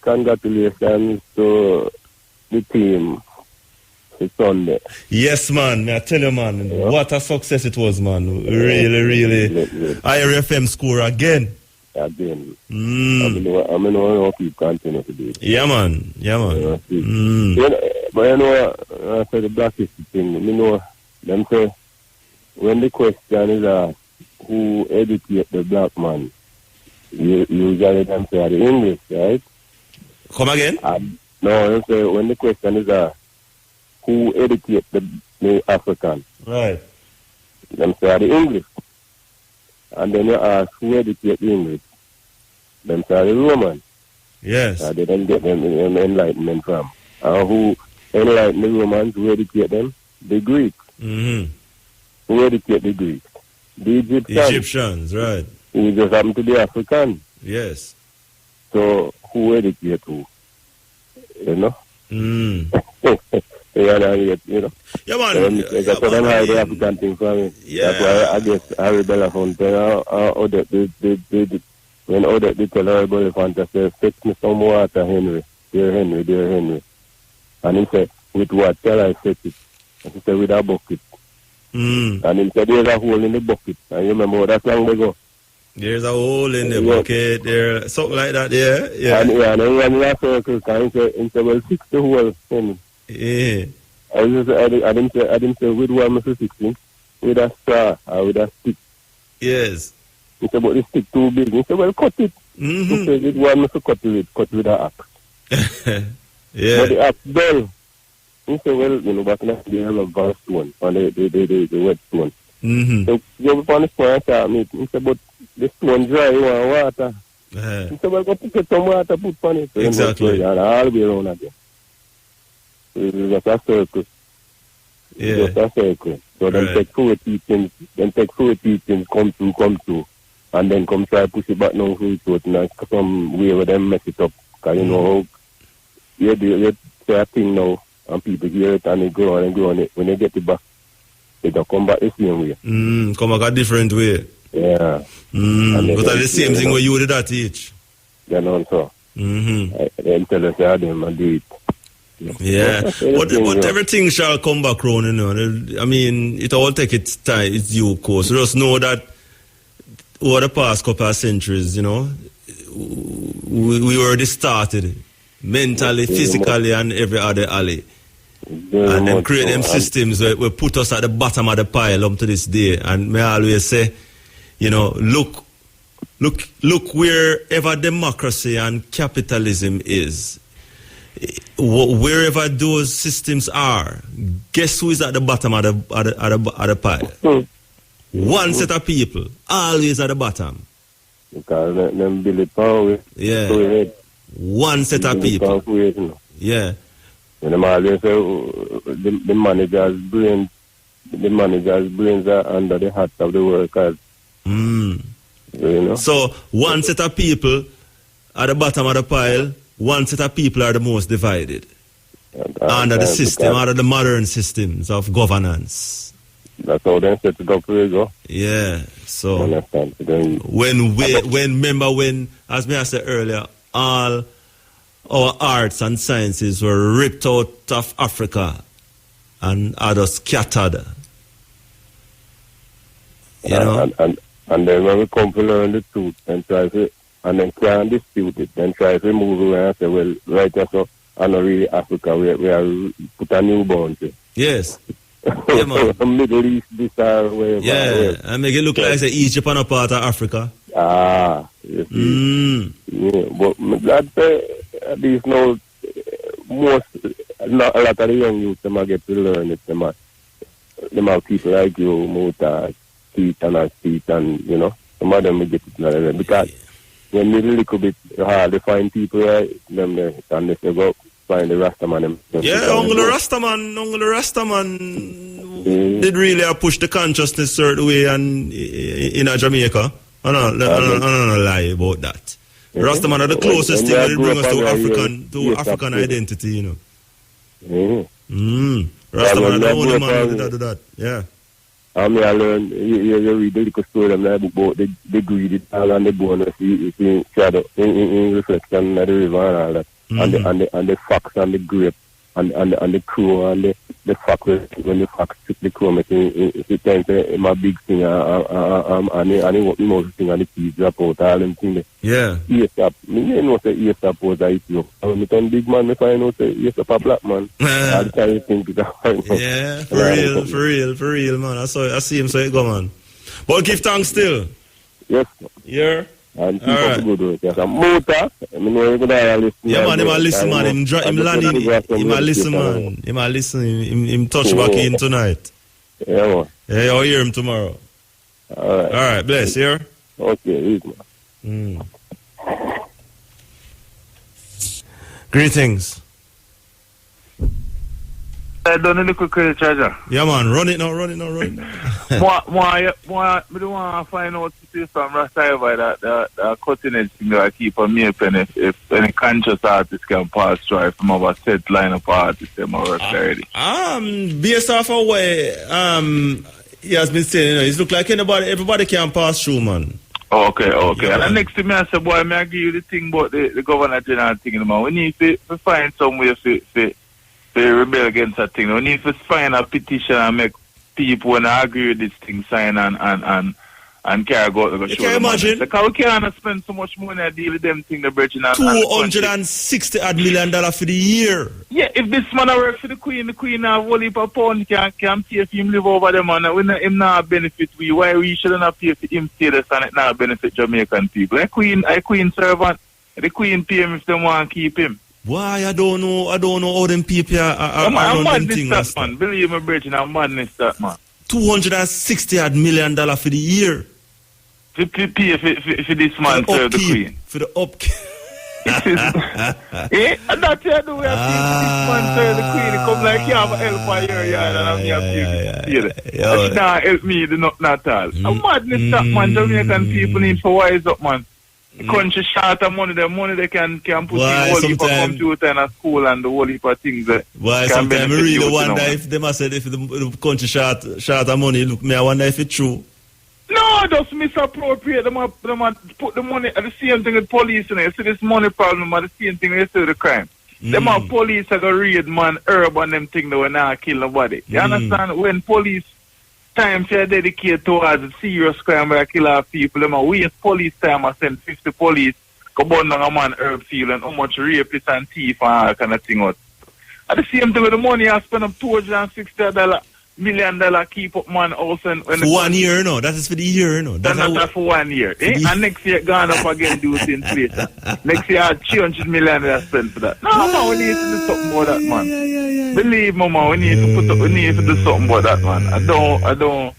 Congratulations to the team. It's Sunday. Yes, man. I tell you, man, what a success it was, man. Really. IRI FM score again. I know keep continue to do it. Yeah, man. But you know, for the black history thing, you know, them say, when the question is who educate the black man, usually them say the English, right? Come again? No, them say when the question is who educate the African, right? Them say the English. And then you ask who educate the English, them say the Roman. Yes. They don't get them enlightenment from. Who enlighten the Romans, who educate them? The Greeks. Mm-hmm. Who educate the Greeks? The Egyptians, right. Who just happen to be African. Yes. So, who educate who? You know? You know? Yeah, man. That's what I'm hiding the African thing from me. Yeah. That's why I guess Harry Belafonte, when they tell Harry Belafonte, say, fetch me some water, Henry. Dear Henry. And he said, with what shall I fetch it? And he said, with a bucket. And he said, there's a hole in the bucket. And you remember that long ago? There's a hole in the bucket there, something like that, yeah. And then when we circle, he said, well, 60 holes. Yeah. I didn't say with one Mr. 16, with a straw or with a stick. Yes. He said, but the stick too big. He said, well, cut it. He said, with one Mr. cut with an axe. Yeah. But the axe dull. He said, well, back in the day, I love golf stone, and the wet stone. So you go on the stone and start meat. He said, but the stone dry, you want water. He said, well, go put some water, put on it. So exactly. And all the way around again. So it's just a circle. Yeah. Just a circle. So then take 4 teachings, come through, and then come try push it back down through it, and some way where them mess it up. Because you know how you say a thing now, and people hear it, and they go on it. When they get it back, they don't come back the same way. Come back a different way. Yeah. But that's the same thing where you did that teach. You know, so. Then tell us how them and do it. Yeah, but everything shall come back round, you know. I mean, it all take its time, its due course. Just know that over the past couple of centuries, you know, we already started mentally, physically, and every other alley. And then create them systems where put us at the bottom of the pile up to this day. And me always say, you know, look wherever democracy and capitalism is. Wherever those systems are, guess who is at the bottom of the pile? One set of people, always at the bottom. Because them build it power. Yeah. One set of people. Yeah. And them always say the managers' brains are under the hats of the workers. You know? So one set of people at the bottom of the pile. One set of people are the most divided under the system, under the modern systems of governance. That's how they set it up, go. Yeah. So when, as I said earlier, all our arts and sciences were ripped out of Africa and are scattered. You know? And then when we come to learn the truth and try to, and then can't dispute it, then try to move away and say, well, right now, so I'm not really Africa, we are put a new boundary. Yes. Yeah, man. Middle East, this or wherever. Yeah, and make it look like say Egypt and a part of Africa. Yes. Yeah, but I'm glad at least now, not a lot of the young youth, them get to learn it. Them have people like you, Muta, Keith and, you know, some of them will get it. Because when it's a little bit hard to find people, right, them there, and if they go find the Rastaman. Yeah, Uncle Rastaman did really push the consciousness certain way and in Jamaica. I don't lie about that. Rastaman are the closest thing that bring us to African identity, you know. Rastaman are the only man that do that. Yeah. I mean, I learned, you read the little story about the greedy and the bonus, you see shadow in reflection of the river and all that. And the fox and the grape and the crow and the fox, when the fox took the crow, it turns to my big thing and the most thing and the peas drop out, all them things. Yeah. Eastop, you know, say Eastop was a Ethiopia. When I turn big man, I find out say Eastop a black man. All the time you think that. Yeah, for real, man. I see him, so it go, man. But give thanks still. Yes. Yeah. And keep up the good work. Yes, and Mota, I mean, you're going to listen. Yeah, man, him listen, man. Him listen, man. Him listen. Him touch back in tonight. Yeah, man. Yeah, I'll hear him tomorrow. All right, bless, here. Okay, man. Greetings. I done a little credit charger. Yeah, man, run it now. I don't want to find out if from Rasta by that cutting edge thing that I keep on me if any conscious artist can pass through from our set line of artists them are already. Based off of where he has been saying, you know, it look like everybody can pass through, man. Okay. Yeah, and the next thing I say, boy, I agree you the thing about the governor general thing, man. We need to find some way to rebel against that thing. We need to find a petition and make people when I agree with this thing sign and and carry go to go You show can them. imagine. Because we can't spend so much money to deal with them thing the Virgin and $260 million for the year. Yeah, if this man work for the Queen have whole heap of pound can pay for him live over them and him not benefit we. Why we shouldn't have pay for him status and it not benefit Jamaican people? A Queen servant, the Queen pay him if they want to keep him. Why? I don't know how them people are I'm them madness things. that man. Believe me, Virgin, I'm madness that man. $260 million for the year. To pay for this man serve the Queen. For the upkeep. And that's the other way I feel this man serve the Queen. It come like you have a help for your yard and I'm here to you not help me, the not at all. I'm madness that man. Jamaican people need to wise up, man. The country short of money, the money they can put in whole heap of computer and a school and the whole heap of things that why can sometimes I really wonder you know, if they must say if the country short of money, look, me I wonder if it's true. No, just misappropriate. Them put the money at the same thing with police. You see this money problem at the same thing they say the crime. Them are police are gonna raid man herb and them thing that will not kill nobody. You understand? When police time to dedicate towards a serious crime where kill off people, them are waste police time and send 50 police go burn down a man herb field and how much rapists and thief and all kind of thing out. At the same time with the money I spend up $260 million keep up man house and when for 1 year, no. That is for the year, no. That's not for 1 year. And next year gone up again due to inflation. Next year $300 million I spend for that. No man, we need to do something about that, man. Believe me, man, we need to do something about that, man. I don't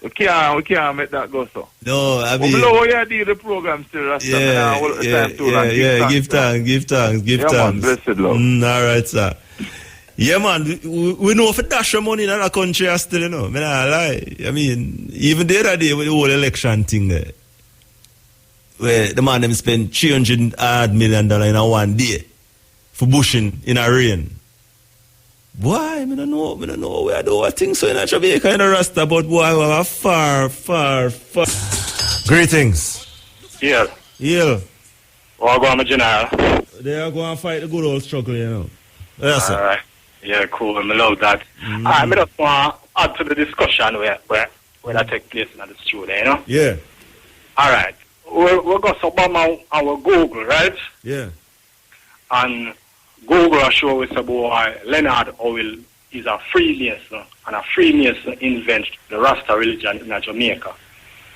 we can't make that go so. No, I mean, below you do the program still, Rasta. Give thanks. Man, blessed Lord. All right, sir. Yeah, man, we know for dash of money in our country still, you know. I mean, I lie. I mean, even the other day with the whole election thing there, where the man them spend $300 million in a 1 day for bushing in a rain. Why? I don't know where I do things so in a Jamaica in a Rasta, but boy, we have far. Greetings. Yeah. Or go on the general. They are going to fight the good old struggle, you know. Yes, sir. All right. Yeah, cool. I love that. I just want to add to the discussion where that take place in the studio, you know? Yeah. All right. We're going to about our Google, right? Yeah. And Google show us about Leonard Howell is a Freemason, and a Freemason invented the Rasta religion in Jamaica.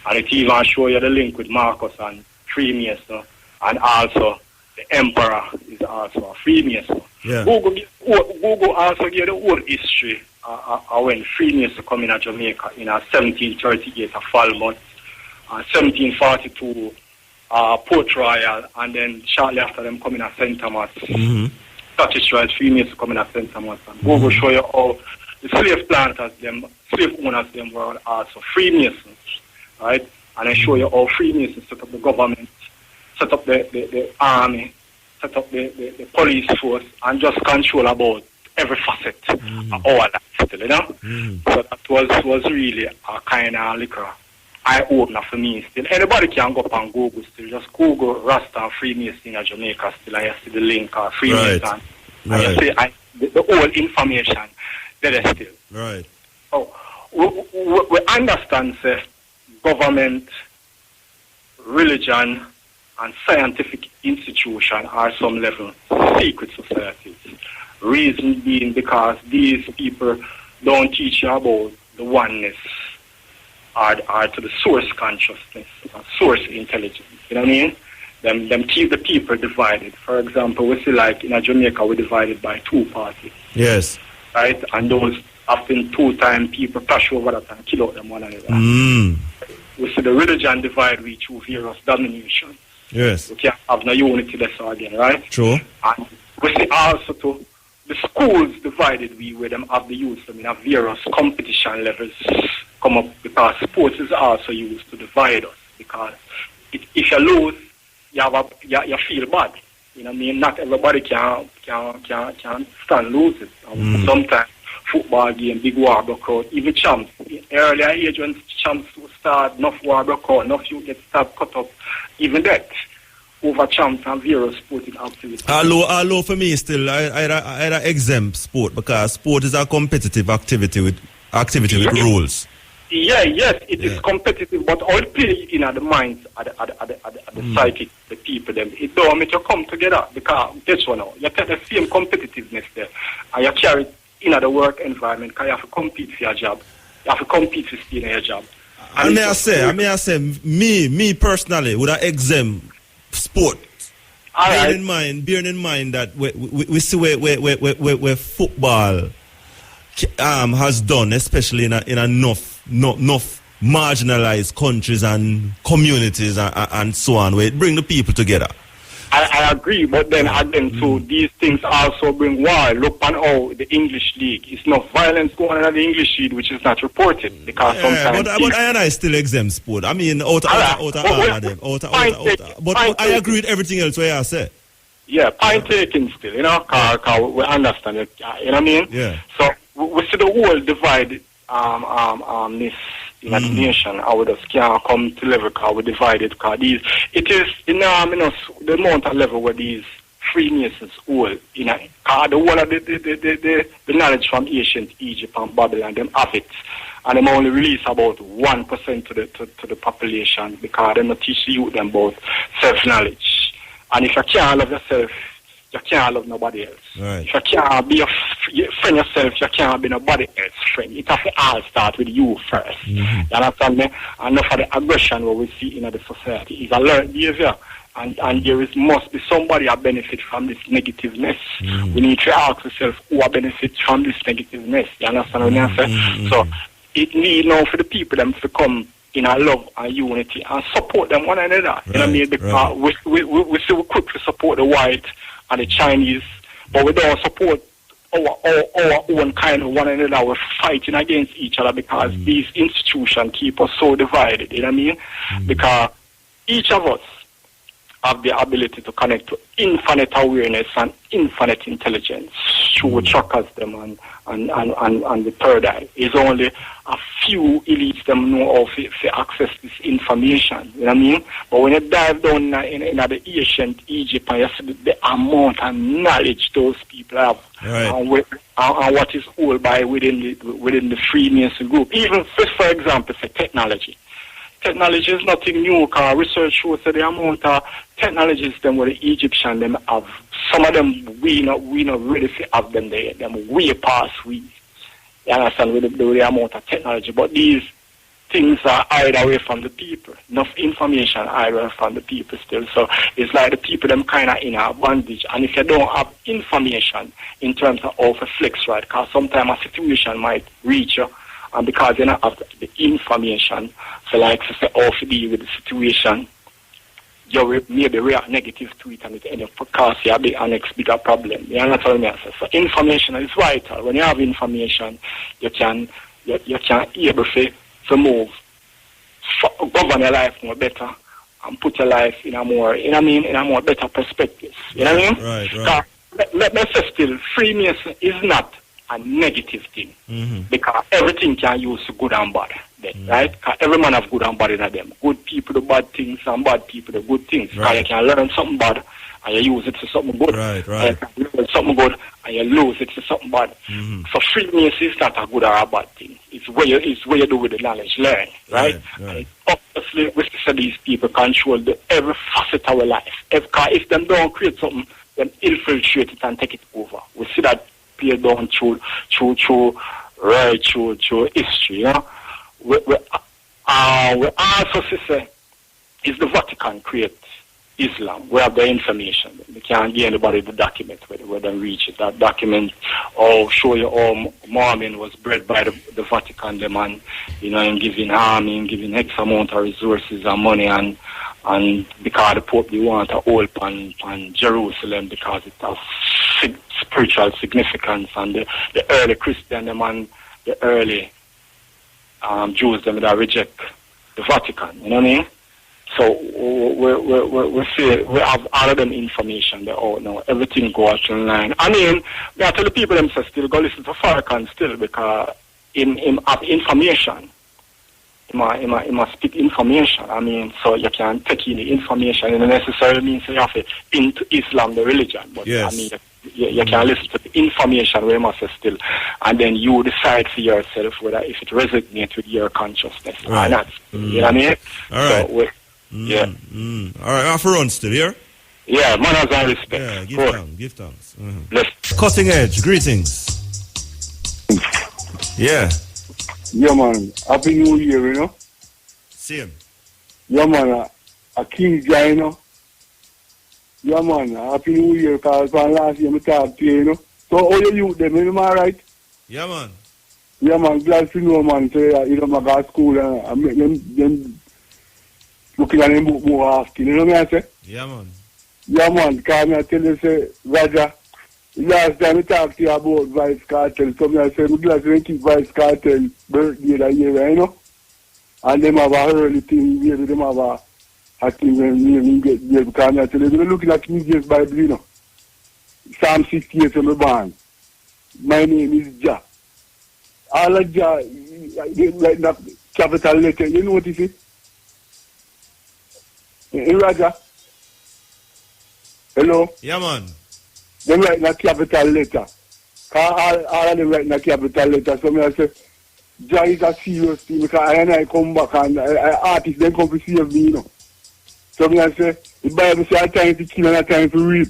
And it even show you the link with Marcus and Freemason, and also the Emperor is also a Freemason. Yeah. Google also give the whole history when Freemason come in Jamaica in 1738 at Falmouth, 1742 Port Royal, and then shortly after them coming at St. Thomas. Scottish Rite Freemason coming at St. Thomas. And Google show you how the slave planters, slave owners, them were also Freemasons, right? And I show you how Freemasons set up the government, set up the army, set up the police force, and just control about every facet of all that still, you know? So that was really a kind of liquor eye-opener for me still. Anybody can go up on Google still. Just Google Rasta Freemason in Jamaica still, and you see the link Freemason. Right. And you see the whole information there is still. Right. Oh, we understand say, government, religion, and scientific institution are some level secret societies. Reason being because these people don't teach you about the oneness or to the source consciousness, source intelligence. You know what I mean? Them keep the people divided. For example, we see like in Jamaica we're divided by two parties. Yes. Right? And those often 2 times people crash over that and kill out them one another. We see the religion divide we through various domination. Yes. We can't have no unity there again, right? True. And we see also to the schools divided where them have the youth, I mean, have various competition levels come up because sports is also used to divide us because if you lose, you feel bad. You know what I mean? Not everybody can stand losing. Sometimes football game, big war broke out, even champs. Earlier age when champs start, enough war broke out, enough you get stabbed, cut up, even that. Over champs and various sporting activities. Although for me still, I exempt sport because sport is a competitive activity with rules. Yes, it is competitive, but all play in the minds, at the psychic, the people, them. It don't make you come together because guess what now? You take the same competitiveness there, and you carry it in the work environment because you have to compete for your job. You have to compete to stay in your job. And may I say, me personally would I exempt sport. Bearing in mind that we see where football has done, especially in enough marginalized countries and communities and so on, where it bring the people together. I agree, but then again, so these things also bring war. Look on how the English league is no violence going on in the English league, which is not reported because sometimes. But I still exempt sport. I mean, out of them. But I agree with everything else where I say. Yeah, point taking still, you know, because we understand it. You know what I mean? Yeah. So we see the whole divide this in the nation. How we just can't come to level because we divided. Because it is enormous the amount of level where these Freemasons hold. You know, because the whole of the knowledge from ancient Egypt and Babylon, them have it. And them only release about 1% to the population because they not teach you them about self-knowledge. And if you can't love yourself, you can't love nobody else. Right. If you can't be a friend yourself, you can't be nobody else's friend. It has to all start with you first. You understand me? And enough of the aggression what we see in the society is a learned behavior. And there must be somebody that benefit from this negativeness. We need to ask ourselves who benefits from this negativeness. You understand what I'm saying? So it need now for the people them to come in our love and unity and support them one another. Right, you know what I mean? Because we still quick to support the white and the Chinese, but we don't support our own kind of one another. We're fighting against each other because these institutions keep us so divided. You know what I mean? Because each of us have the ability to connect to infinite awareness and infinite intelligence through chakras them and the third eye. It's only a few elites them know how to access this information. You know what I mean? But when you dive down in the ancient Egypt and you see the amount of knowledge those people have, and what is held by within the Freemason group, even for example, for technology. Technology is nothing new because research shows that the amount of technologies them where the Egyptians them have, some of them we not really have them there. Them way past we. You understand with the amount of technology, but these things are hide away from the people. Enough information hide away from the people still. So it's like the people them kind of in a bondage. And if you don't have information in terms of how to flex, right? Because sometimes a situation might reach you. And because you don't have the information, so like to say how to deal with the situation, you maybe react negative to it and it end up cause you a bigger problem. You understand what I mean? So information is vital. When you have information, you can able to move, govern your life more better and put your life in a more, in a more better perspective. You know what I mean? Right. Let me say still, Freemason is not a negative thing because everything can use good and bad, right? Because every man have good and bad in them. Good people do bad things and bad people do good things. Because you can learn something bad and you use it to something good. Right. You can learn something good and you lose it to something bad. So Freemason is not a good or a bad thing. It's where you do with the knowledge learn, right? And obviously, we see these people control every facet of our life. If them don't create something, then infiltrate it and take it over. We see that play down through history, you know. We also say is the Vatican create Islam. We have the information. We can't give anybody the document where they reach it. That document or show you how Mormon was bred by the Vatican, the man, you know, and giving army and giving X amount of resources and money and because the Pope they want to hold on Jerusalem because it has spiritual significance, and the early Christian them and the early Jews them that reject the Vatican. You know what I mean? So we see we have all of them information. They all know everything goes online. I mean, we have to tell the people themselves still go listen to Farrakhan still because in have information. He must speak information. I mean, so you can take in the information. It doesn't necessarily mean you have to into Islam, the religion. But I mean, you can listen to the information where you must say still, and then you decide for yourself whether if it resonates with your consciousness or not. You know what I mean? All right. So, yeah. All right, off run still here. Yeah, manners and respect. Yeah, give thanks. Bless. Cutting Edge, greetings. Yeah. Yeah, man. Happy New Year, you know? Same. Yeah, man. A king guy, you know? Yeah, man. Happy New Year, because last year I talked to you, you know? So, all you youth, them, am I right? Yeah, man. Yeah, man. Glad to know, man. So, you know, I go to school and I make them looking at them book more often. You know what I say? Yeah, man. Yeah, man. Because I tell you, say, Roger, last time I talked to you about Vice Cartel, so I said, I'm glad to keep Vice Cartel birthday that year, you know? And them have a early thing, maybe them have a thing when we get there, because I tell you, we're looking at King James Bible, you know? Psalm 68 from the band. My name is Jah. All of Jah, like that capital letter, you know what it is? Hey, Roger? Hello? Yeah, man. Them write in a capital letter. Because all of them write in a capital letter. So I say, Jah is a serious thing, because I come back and artists then come to save me, you know. So I say, the Bible says a time to kill and a time to reap.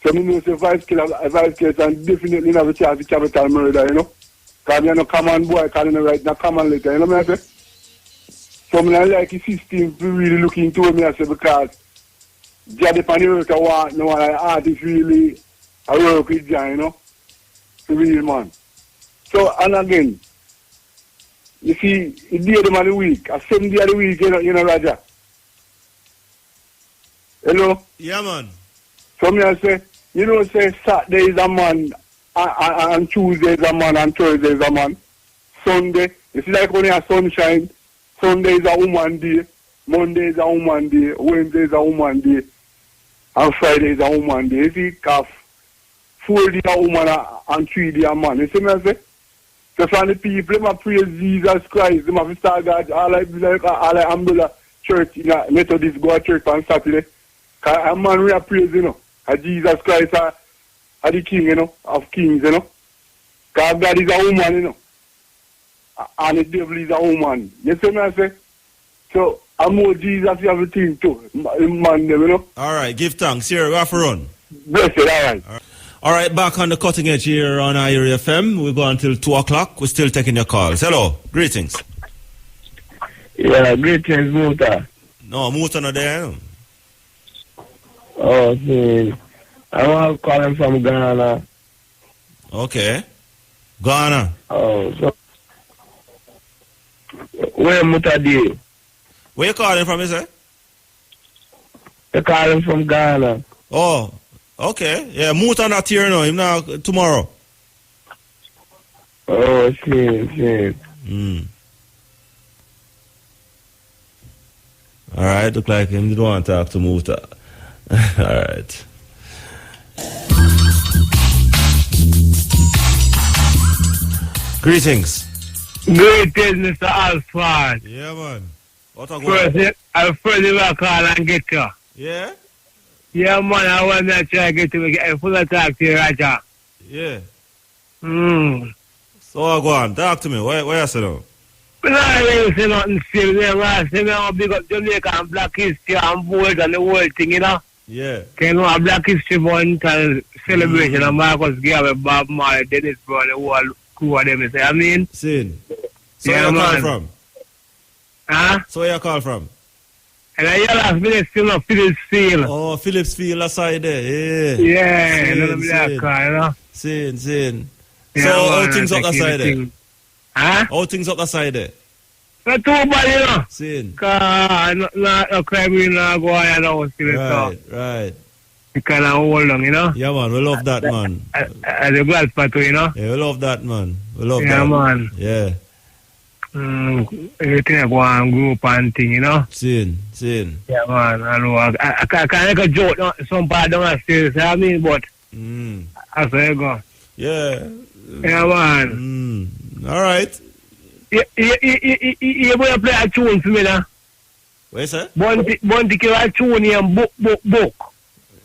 So I know say vice killer and definitely have a chance to capital murder, you know. Because I'm no common boy, because I'm write in a common letter, you know what I say? So I like the system to really look into me, I say, because Jah depend on the earth, I want no artist really I work with Jah, you know. It's a real man. So, and again, you see, the day of the week, a 7 day of the week, you know, Roger. Hello? Yeah, man. So I say, you know, say Saturday is a man, and Tuesday is a man, and Thursday is a man. Sunday, it's like only a sunshine. Sunday is a woman day. Monday is a woman day. Wednesday is a woman day. And Friday is a woman day. You see, because 4 days a woman and 3 days a man. You see what I say? So from the people, them praise Jesus Christ. Them have to start God, all like umbrella church, you know, Methodist go to church on Saturday. Because a man we are praise, you know. And Jesus Christ are the king, you know, of kings, you know. Because God is a woman, you know. And the devil is a woman. You see what I say? So, I'm more Jesus, everything too. Man, you know. All right, give thanks. Here, we have to run. Bless it, all right. All right, back on the cutting edge here on IRA FM. We go until 2 o'clock. We're still taking your calls. Hello, greetings. Yeah, greetings, Muta. No, Muta not there. Oh, see. I'm calling from Ghana. Okay. Ghana. Oh, so. Where Muta deal? Where you calling from, is it? I'm calling from Ghana. Oh, okay. Yeah, Muta not here now. Him now tomorrow. Oh, see. All right, look like him didn't want to talk to Muta. All right. Greetings. Greetings, Mr. Alfred. Yeah, man. What a I'll first call and get you. Yeah? Yeah, man, I want to try to get you. Get full of talk to you, Roger. Yeah. So go on, talk to me. Where you say now? I don't say nothing serious. I say now big up Jamaica and Black History and boys and the whole thing, you know? Yeah. You know, a Black History Month and celebration and Marcus Garvey, Bob Marley, Dennis Brown, the whole crew of them, you say, I mean? Sin. So yeah, where you call man. from? Huh? So where you call from? And I last minute still of Phillipsfield. Oh, Phillipsfield aside there, yeah. Yeah, another black car, you know? Sin. Yeah, so how man, things up the side there? Huh? How things up the side there? Not too bad, you know? Sin. Because no crime will not go on, you know, still Right. You kind of hold on, you know? Yeah, man, we love that, man. The blood spot, you know? Yeah, we love that, man. We love that. Yeah, man. Yeah. Everything I go on group and thing, you know? Sin. Yeah, man. I can't make a joke, no, some part downstairs, I mean, but that's where you go. Yeah. Yeah, man. All right. You going to play a tune for me, now? What is that? Bunty kill a tune and book.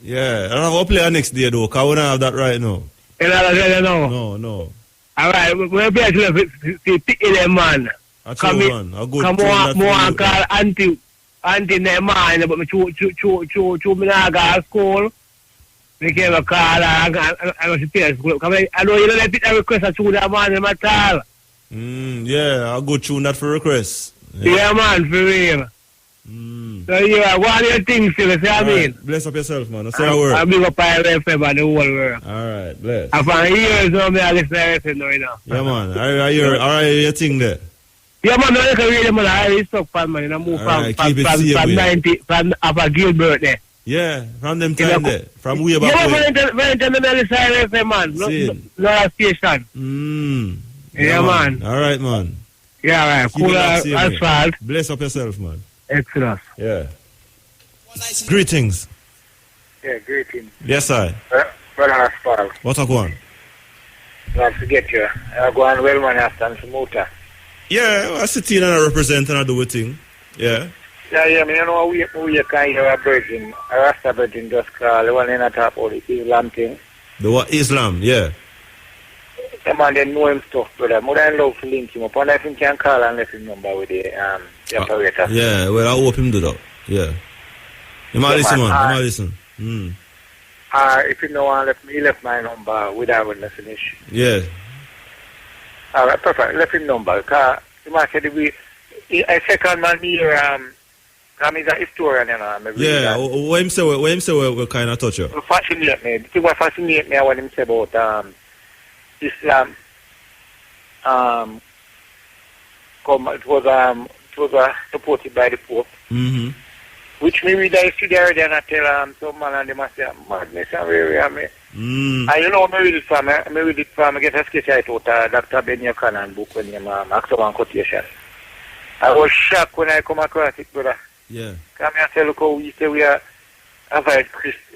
Yeah, I don't have to play next day, though, because we don't have that right now. You know? No. All right, we're play to pick them, man. A true man. A good tune that More for you. call auntie them man, but me chu me not go to school. Me came a call and she pay school. Come I know you don't let a request a tune that man at all. Yeah, a good tune that for request. Yeah, man, for real. So yeah, what do you think, Phil? See what I mean? Bless up yourself, man. I say a word. I big up Pirate FM and the whole world. Alright, bless. And for years now, I listen to FM now, you know. Yeah, man. Alright, your thing there. Yeah, man, no, you can read them, man. I really stuck fan, man. You know, move from 90, from Upper Gilbert there. Yeah, from them time there. From way back yeah, when. Yeah, when I listen to FM, man. No station. Yeah, man. Alright, man. Yeah, right. Cool asphalt. Bless up yourself, man. Excellent. Yeah. Greetings. Yeah, greetings. Yes, sir. Brother Asphalt. What's up, one? Glad to get you. I go on well, man, after some motor. Yeah, I sit in and I represent and I do a thing. Yeah. Yeah, me, you know, we can hear a virgin, a Rasta virgin just call, the one in the top of the Islam thing. The what? Islam, yeah. The man, they know him stuff, brother. More than love to link him up, and if he can call and left his number with the operator. Yeah, well, I hope him do that. Yeah. You might listen, man. You might listen. If you know, he left my number without witnessing issue. Yeah. All right, perfect. Left him number. Because you might say, I second man here, he's a historian, you know. Yeah, what him say will kind of touch you? Fascinate me. See what fascinate me when him say about Islam. It was supported by the Pope. Mm-hmm. Which me read the history there and I tell some man and they must say, madness and me. And you know, I read it from, I get a sketch out of Dr. Ben Yochanan book when you asked one quotation. I was shocked when I come across it, brother. Yeah. Come here and say, look how we say we are avoid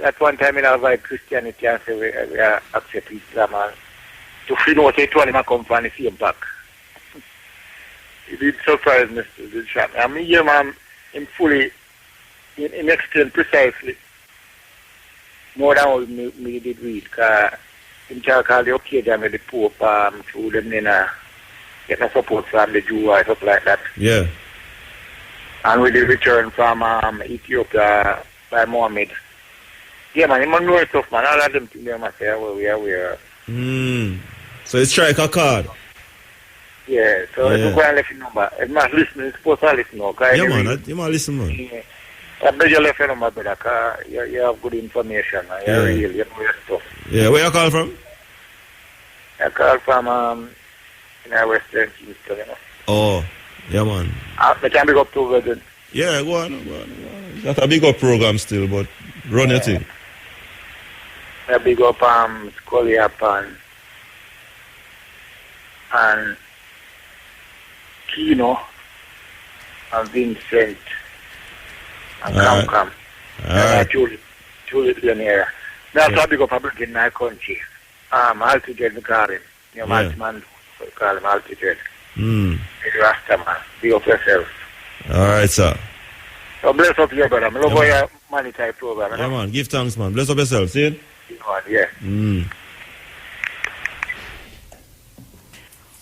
at one time in avoid Christianity and say we are accept Islam and to feel what they told him I come from the same back. It did surprise me, it did shock me. I mean, yeah, man, him fully, in explain precisely more than what me did read, because him talk all the occasion with the Pope through them in get a support from the Jew or stuff like that. Yeah. And with the return from Ethiopia by Mohammed. Yeah, man, him know stuff, man. All of them think they must say, well, we are. So it's strike a card. Yeah, so if you go and left your number, if you must listen, you're supposed to listen now. Yeah, man, you must listen, man. Yeah. I bet you left your number, brother, because you have good information. You're real, you know your stuff. Yeah, where you call from? I call from in our Western Kingston, you know. Oh, yeah, man. I can big up to Virgin. Yeah, go on. That's a big up program still, but run your thing. I big up Scully up and Kino and Vincent and Cam. And Julie Pioneer. That's how big up a break in my country. Altitude garden. You know, man, call him Altitude. He's Rasta, man. Big up yourself. Alright, sir. So bless up your brother. I love your money type program. Yeah, man. Give thanks, man. Bless up yourself. See it? Yeah.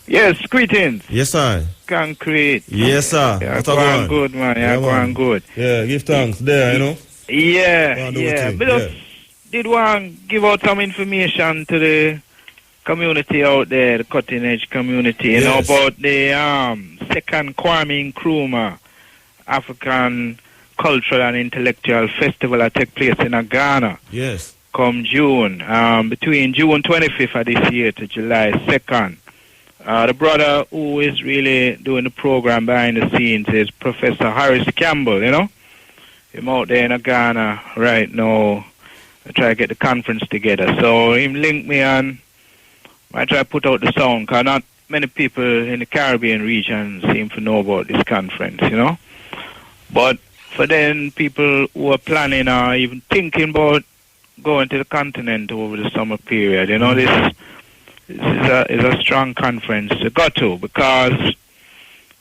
Yes, greetings. Yes, sir. Concrete. Yes, sir. You're going good, man. You're going good. Yeah, give thanks there, you know. Yeah. But did one give out some information to the community out there, the cutting edge community, you know, about the second Kwame Nkrumah African Cultural and Intellectual Festival that take place in Ghana. Yes. Come June, between June 25th of this year to July 2nd. The brother who is really doing the program behind the scenes is Professor Harris Campbell, you know. Him out there in Ghana right now, I try to get the conference together. So him link me and I try to put out the sound, because not many people in the Caribbean region seem to know about this conference, you know. But for then people who are planning or even thinking about going to the continent over the summer period, you know, this is a strong conference to go to, because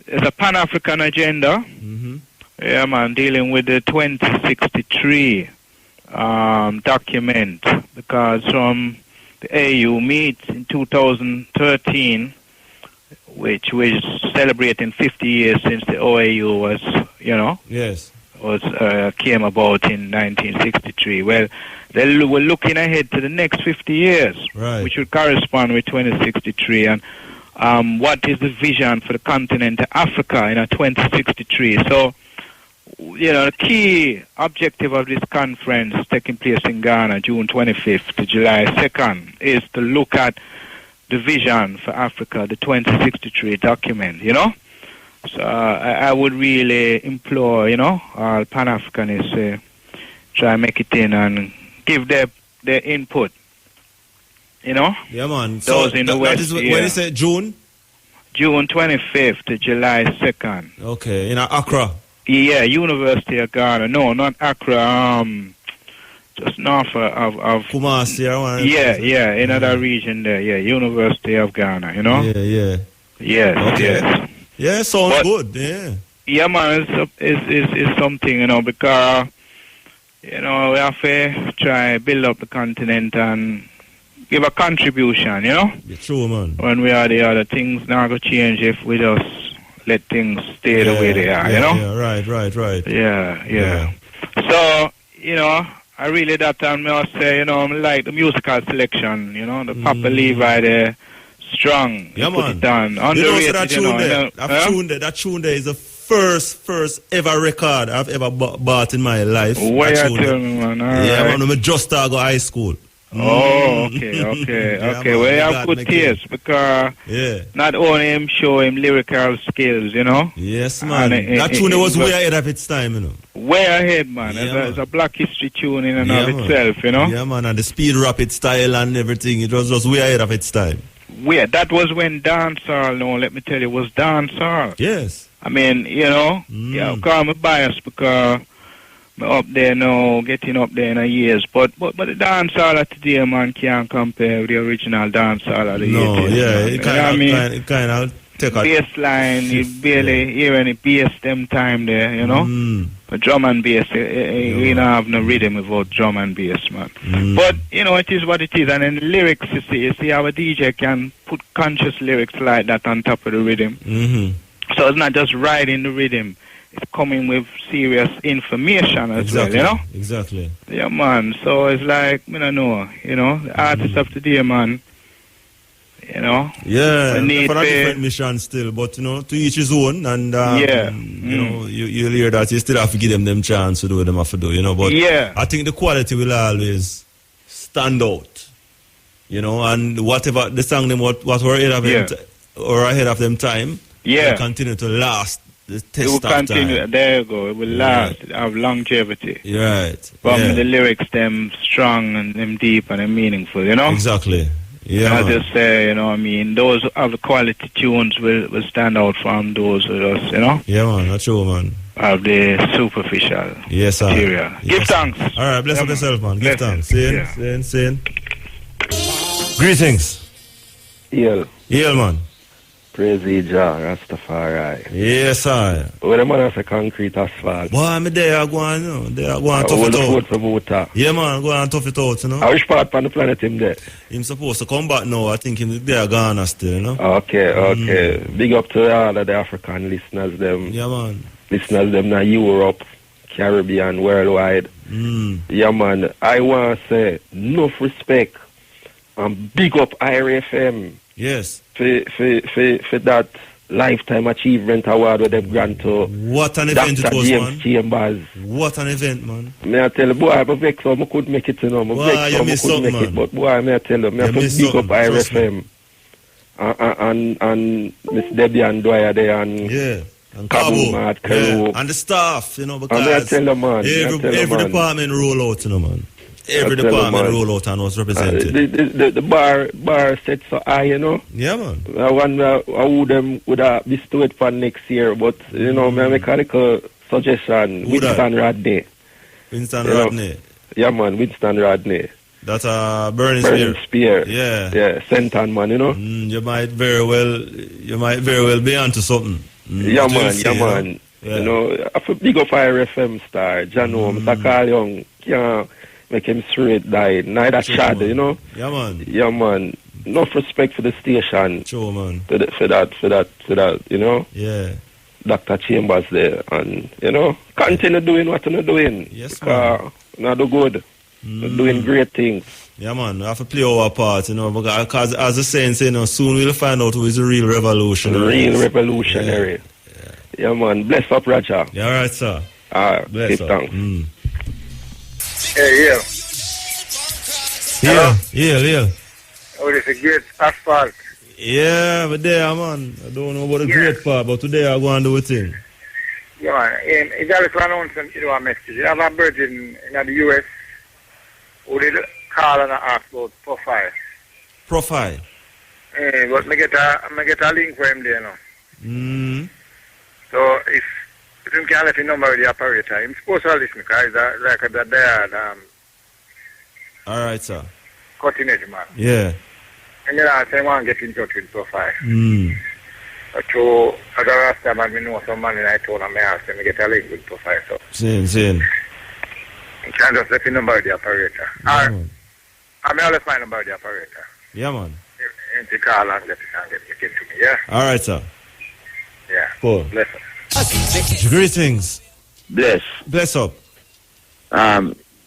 there's a Pan-African agenda, yeah, man, dealing with the 2063 document, because from the AU meets in 2013, which was celebrating 50 years since the OAU was, Yes. Came about in 1963. Well, they were looking ahead to the next 50 years, right, which would correspond with 2063. And what is the vision for the continent of Africa in 2063? So, the key objective of this conference taking place in Ghana, June 25th to July 2nd, is to look at the vision for Africa, the 2063 document, So I would really implore, all Pan-Africanists to try and make it in and give their input, Yeah, man. Those in the West. When you say June? June 25th to July 2nd. Okay, in Accra? Yeah, University of Ghana. No, not Accra. Just north of Kumasi or one. Yeah, in another region there. Yeah, University of Ghana, Yeah. Yes, Okay. yes. Yeah, sounds good, yeah. Yeah, man, it's something, because, we have to try build up the continent and give a contribution, Yeah, true, man. When we are the other things not going to change if we just let things stay the way they are, Yeah, right. Yeah. So, I really that time I say, I like the musical selection, the Papa Levi there, strong. Yeah, man. It on. Underrated, that tune there is the first ever record I've ever bought in my life. Why you tell me, man? Yeah, man, I'm just started high school. Oh, okay. Man, Well, you have good taste because not only him show him lyrical skills, Yes, man. That tune was way ahead of its time, Way ahead, man. It's a black history tune in and of itself, Yeah, man, and the speed rapid style and everything, it was just way ahead of its time. That was when dancehall, let me tell you, was dancehall. Yes. I mean, yeah, call me biased because I'm up there now, getting up there in a years. But the dancehall of today, man, can't compare with the original dancehall of the 80s. No, yeah, it kind of take a... Bass line, you barely hear any bass them time there, But drum and bass, we don't have no rhythm without drum and bass, man. But, it is what it is. And then the lyrics, you see how a DJ can put conscious lyrics like that on top of the rhythm. So it's not just riding the rhythm. It's coming with serious information as well, Exactly. Yeah, man. So it's like, I don't know, the artists of today, man, Yeah, for a different mission still, but, to each his own, and, you'll hear that you still have to give them chance to do what they have to do, but I think the quality will always stand out, and whatever the song them what were ahead of them time, will continue to last. The test it will continue. Time. There you go. It will last. It have longevity. Right. From the lyrics, them strong and them deep and them meaningful. Exactly. Yeah. I just say, those of the quality tunes will stand out from those with us. Yeah, man. That's true, man. Of the superficial. Yes, sir. Material. Yes. Give thanks. All right. Bless yourself, man. Give thanks. Saying. Greetings. Yeah, man. Praise Jah, Rastafari. Yes, sir. When the man has a concrete asphalt. Boy, I'm there, go on, They are going tough it out. Yeah, man, go on tough it out, I wish part on the planet him there. Him supposed to come back now. I think him there Ghana still, Okay. Big up to all of the African listeners, them. Yeah, man. Listeners, them in Europe, Caribbean, worldwide. Yeah, man. I want to say, enough respect and big up IRFM. Yes. For that Lifetime Achievement Award with them grant to what an event Dr. it was, James man. Chambers. What an event, man. May I tell you, boy, I'm vexed so I couldn't make it, I miss something, man. But boy, may I tell you, I have to big up IRFM. And Miss Debbie and Dwyer there and and Kaboom, and the staff, because may I tell you, man, every department roll out, man. Every department roll out and was represented. The bar set so high, Yeah, man. I wonder how them would have bestowed for next year, but, may I make a little suggestion. Winston Rodney. Winston Rodney. Yeah, man, Winston Rodney. That's a Burning Spear. Yeah, Senton, man, you might very well be onto something. Yeah, man. I feel big up IRFM star, Jano, Mr. Carl Young, make him straight die. Neither Chad, you know. Yeah, man. Yeah, man. Enough respect for the station. Sure, man. For that, you know. Yeah. Dr. Chambers there, and you know, continue doing what you're doing. Yes, man. Not do good. You're doing great things. Yeah, man. We have to play our part, you know, because as the saying say, you know, soon we'll find out who is the real revolutionary. Yeah, man. Bless up, Raja. Yeah, all right, sir. Bless up. Thanks. Hey, Yeah. Oh, it's a great asphalt. Yeah, but there, man. I don't know about the great part, but today I go and do a thing. Yeah, man. It's always announced, you know, a message. You have a virgin in the US who did call and ask about profile. Profile? But I get a link for him there now. So if you can let him number with the operator, I'm supposed to listen because like that all right, sir. Cutting edge, man. Yeah. And then I say I want to get in touch with profile. So as a Rasta man, I know some man and I told him I asked him to get a link with profile. So Same. you can just let him number with the operator. I may always find number with the operator. Yeah, man. If you call and let him get into me, yeah? All right, sir. Yeah. Cool. Bless up. Greetings. Bless up.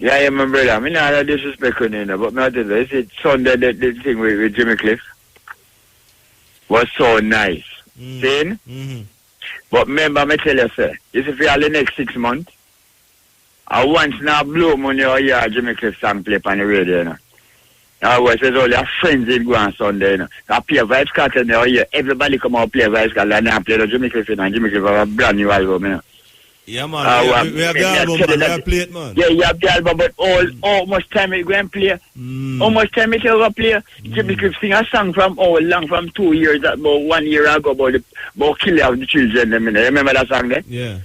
Yeah, my brother. I mean, not disrespect on you, but I tell you, is it Sunday the thing with Jimmy Cliff was so nice. Saying? But remember, I tell you, sir, if you are the next 6 months, I once now blow money or hear Jimmy Cliff song play on the radio, you know. Otherwise, there's all your friends that go on Sunday, you know. I play Vibes Cartel now, yeah, everybody come out play Vibes Cartel and I play the Jimmy Cliff, and Jimmy Cliff have a brand new album, you know. Yeah, man. We have the album, man. We have play it, man. Yeah, you have the album, but how much time it go and play? How much time it go play? Jimmy Cliff sing a song from long, from 2 years, about 1 year ago, about killing of the children, you know. Remember that song there? Yeah.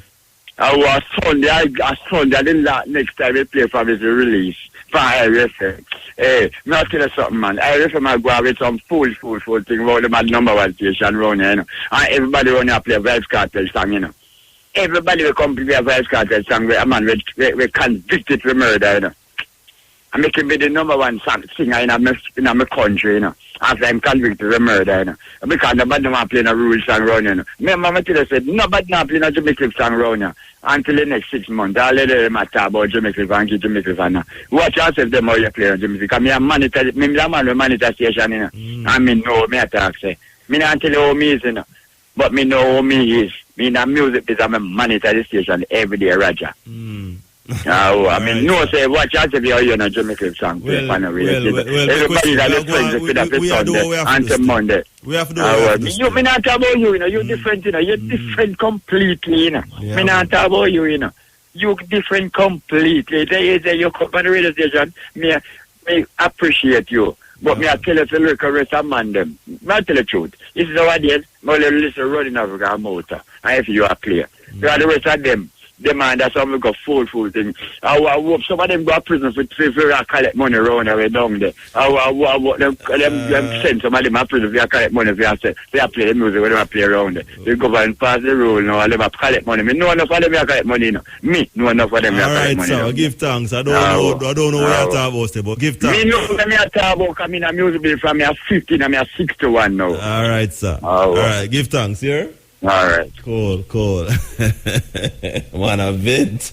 Sunday, the next time we play from his release. For IRFM. Hey, me tell you something, man. IRFM I go with some full thing about the number one station around here, you know. And everybody around here play a Vibes Cartel song, you know. Everybody will come play a Vibes Cartel song where a man we convicted for murder, you know. I make him be the number one singer in my country, you know. After I'm convicted for murder, you know. Because nobody want to play a rule song around, you know. Remember, I tell you, said, nobody want to play a Jimmy Cliff song around here. Until the next 6 months, I'll let them talk about Jimmy Cliff and give Jimmy Cliff and watch out if them how you play on Jimmy Cliff. Because I'm monitor, me the man who monitor station, you know. And me know, me attack say. Me not tell you how me is, you know. But me know how me is. Me in the music business, I'm monitor the station every day, Roger. I mean, no say, watch out if you hear a Jimmy Cliff song. Everybody that is friends with that Sunday until Monday. We have to do it. You me not talk about you, you know. You're different, you know. You're different completely, you know. Me not talk about you, you know. You different completely. You come on the radio station, me appreciate you. But me I tell you to look at rest of man them. I tell the truth. This is how I did. My little listen running over a motor. And if you are clear. You are the rest of them. Man, that's how we got full thing. I hope some of them go to prison for collect money around away down there. Them send some of them to prison for collect money for they play the music when they play around there. The government pass the rule now, they collect money. Me know enough of them collect money, you know. Me know enough of them collect money. Alright, so give thanks. I don't know what you're talking about, but give thanks. Me know what I'm talking about, because I'm in a music bill from me at 15 and me at 61 now. Alright, sir. Alright, give thanks, yeah? All right. Cool. What a bit.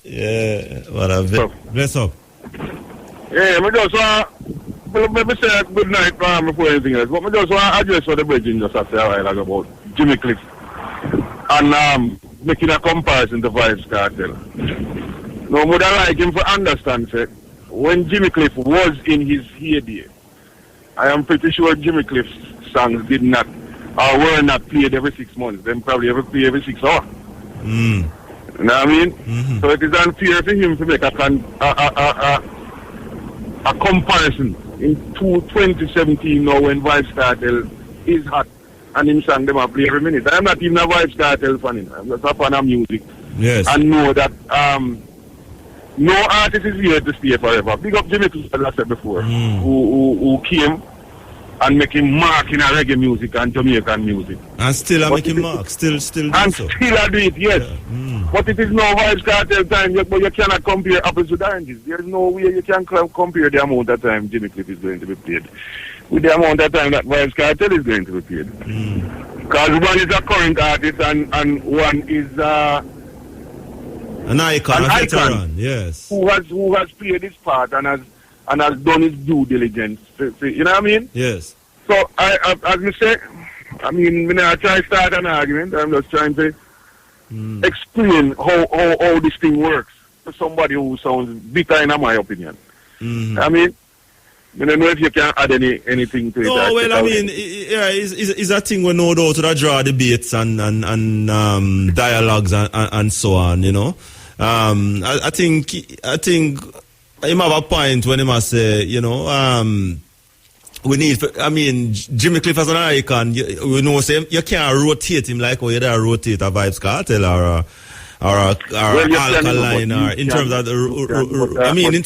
Yeah, what a bit. Bless up. Yeah, I just want to say good night before anything else. But I just want to address what the bridging just said a while ago about Jimmy Cliff and making a comparison to Vibes Cartel. No, would I like him to understand, say, when Jimmy Cliff was in his heyday, I am pretty sure Jimmy Cliff's songs did not or were not played every 6 months. Them probably ever play every 6 hours. You know what I mean? So it is unfair for him to make a comparison in 2017 now when Vibes Cartel is hot and him song them play every minute. I'm not even a Vibes Cartel fan. I'm just a fan of music. Yes. And know that no artist is here to stay forever. Big up Jimmy Cliff, as I said before, who came and making mark in a reggae music and Jamaican music. And still I'm making mark. Still do and so. Still I do it, yes. Yeah. But it is no Vibes Cartel time, but you cannot compare apples with oranges. There is no way you can compare the amount of time Jimmy Cliff is going to be played with the amount of time that Vibes Cartel is going to be played. Because one is a current artist and one is an icon, a veteran, yes. Who has played his part and has done his due diligence. You know what I mean? Yes. So as I say, I mean, when I try to start an argument, I'm just trying to explain how this thing works to somebody who sounds bitter, in my opinion. I mean, I don't know if you can add anything to it. No, well, I mean, yeah, it's a thing we know though to draw debates and dialogues and so on, you know. I think he have a point when he must say, you know, we need, I mean, Jimmy Cliff as an icon, we know, say, you can't rotate him like how you rotate a Vibes Cartel or Alkaline, or in terms of I mean, in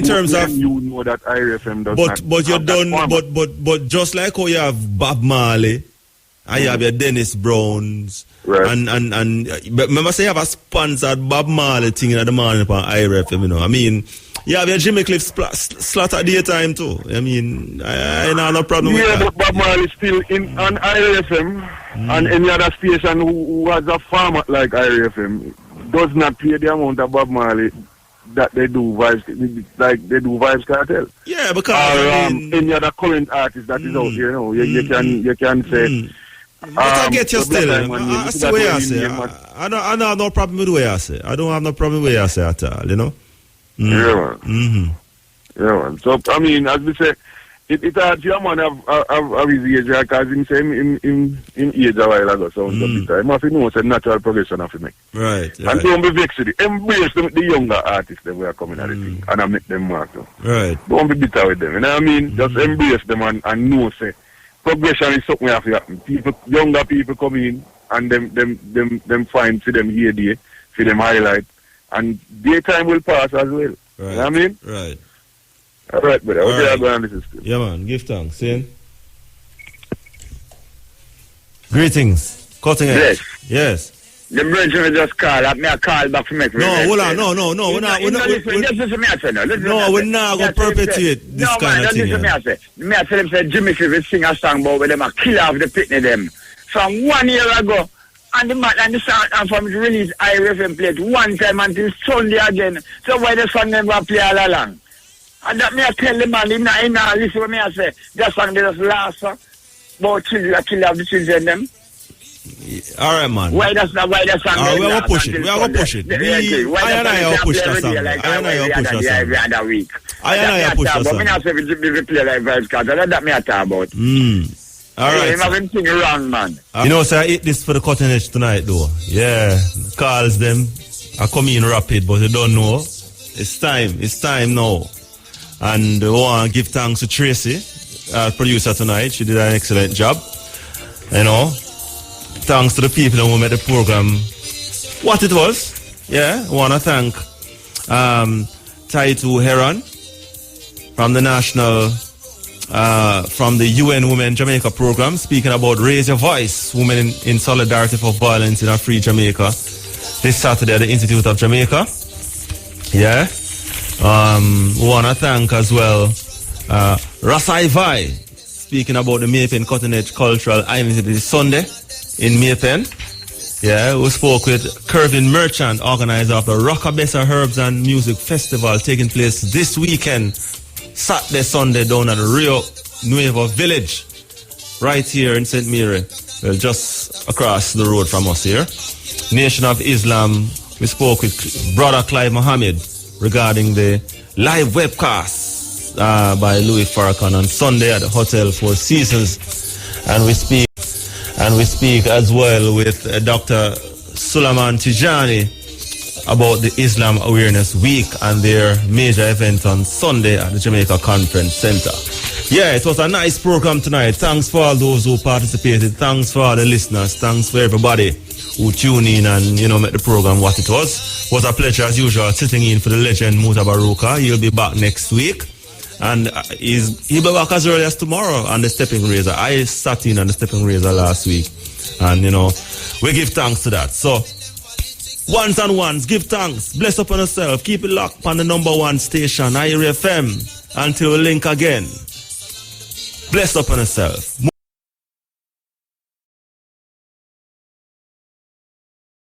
terms of you know that IRFM does but you don't, but just like how you have Bob Marley and you have your Dennis Browns, right. and but remember say you have a sponsored Bob Marley thing in the morning upon IRFM, you know. I mean, you have your Jimmy Cliff slot at daytime too. I mean, I don't have no problem with that. Yeah, but Bob Marley still on IRFM and any other station who has a format like IRFM does not play the amount of Bob Marley that they do Vibes, like they do Vibes Cartel. Yeah, because or any other current artist that is out there, you know, you can say. But I get you still. I see what you say. I don't have no problem with the way I say. I don't have no problem with the way I say at all, you know? Yeah, man. Yeah, man. So, I mean, as we say, it's hard for a man of his age, because him say in age a while ago, so he must know it's a natural progression of him. Right. And don't be vexed with it. Embrace the younger artists that we are coming at the thing, and I make them mark. Right. Don't be bitter with them, you know what I mean? Just embrace them and know, say, progression is something that have to happen. Younger people come in, and them find, see them here, there, see them highlight, and their time will pass as well. Right. You know what I mean? Right. All right, brother. All Okay, right. I'll go and listen to Yeah, man. Give thanks. See? Greetings. Cutting edge. Yes. The bridge will just call up. Me a call back for me. No, hold on. No. We're not. We're not going to perpetuate this kind of thing. Me I tell them, say, Jimmy Cliff will sing a song about them a kill off the pitney them. From 1 year ago. And the song and from the release IRFM played one time until Sunday again. So why the song never play all along? And that me I tell the man, him not listen to me I say, that song they just last about children, kill off the children them. All right, man. Why that's not why that song? We are push it. We are push it. I push that song. Every other week. I push that song. I say we play like Vibes Cartel. That me I talk about. All right. I'm having thing wrong, man. You know, sir, I eat this for the cutting edge tonight, though. Yeah, calls them. I come in rapid, but they don't know. It's time. It's time now. And I want to give thanks to Tracy, our producer tonight. She did an excellent job. You know, thanks to the people who made the program what it was. Yeah, I want to thank Taitu Heron from the National, from the UN Women Jamaica program, speaking about Raise Your Voice, Women in Solidarity for Violence in a Free Jamaica, this Saturday at the Institute of Jamaica. Yeah. We want to thank as well Rasai Vai, speaking about the Maypen Cutting Edge Cultural Identity Sunday in Maypen. Yeah, we spoke with Kervin Merchant, organizer of the Rockabessa Herbs and Music Festival taking place this weekend, Saturday, Sunday, down at the Rio Nuevo Village, right here in St. Mary, just across the road from us here. Nation of Islam, we spoke with Brother Clive Mohammed regarding the live webcast by Louis Farrakhan on Sunday at the Hotel Four Seasons. And we speak as well with Dr. Sulaiman Tijani about the Islam Awareness Week and their major event on Sunday at the Jamaica Conference Center. Yeah, it was a nice program tonight. Thanks for all those who participated. Thanks for all the listeners. Thanks for everybody who tuned in and, you know, make the program what it was. It was a pleasure as usual sitting in for the legend Mutabaruka. He'll be back next week. And he'll be back as early as tomorrow on the Stepping Razor. I sat in on the Stepping Razor last week. And, you know, we give thanks to that. So, ones and ones, give thanks. Bless up on yourself. Keep it locked on the #1 station, IRA FM. Until we link again. Bless up on yourself.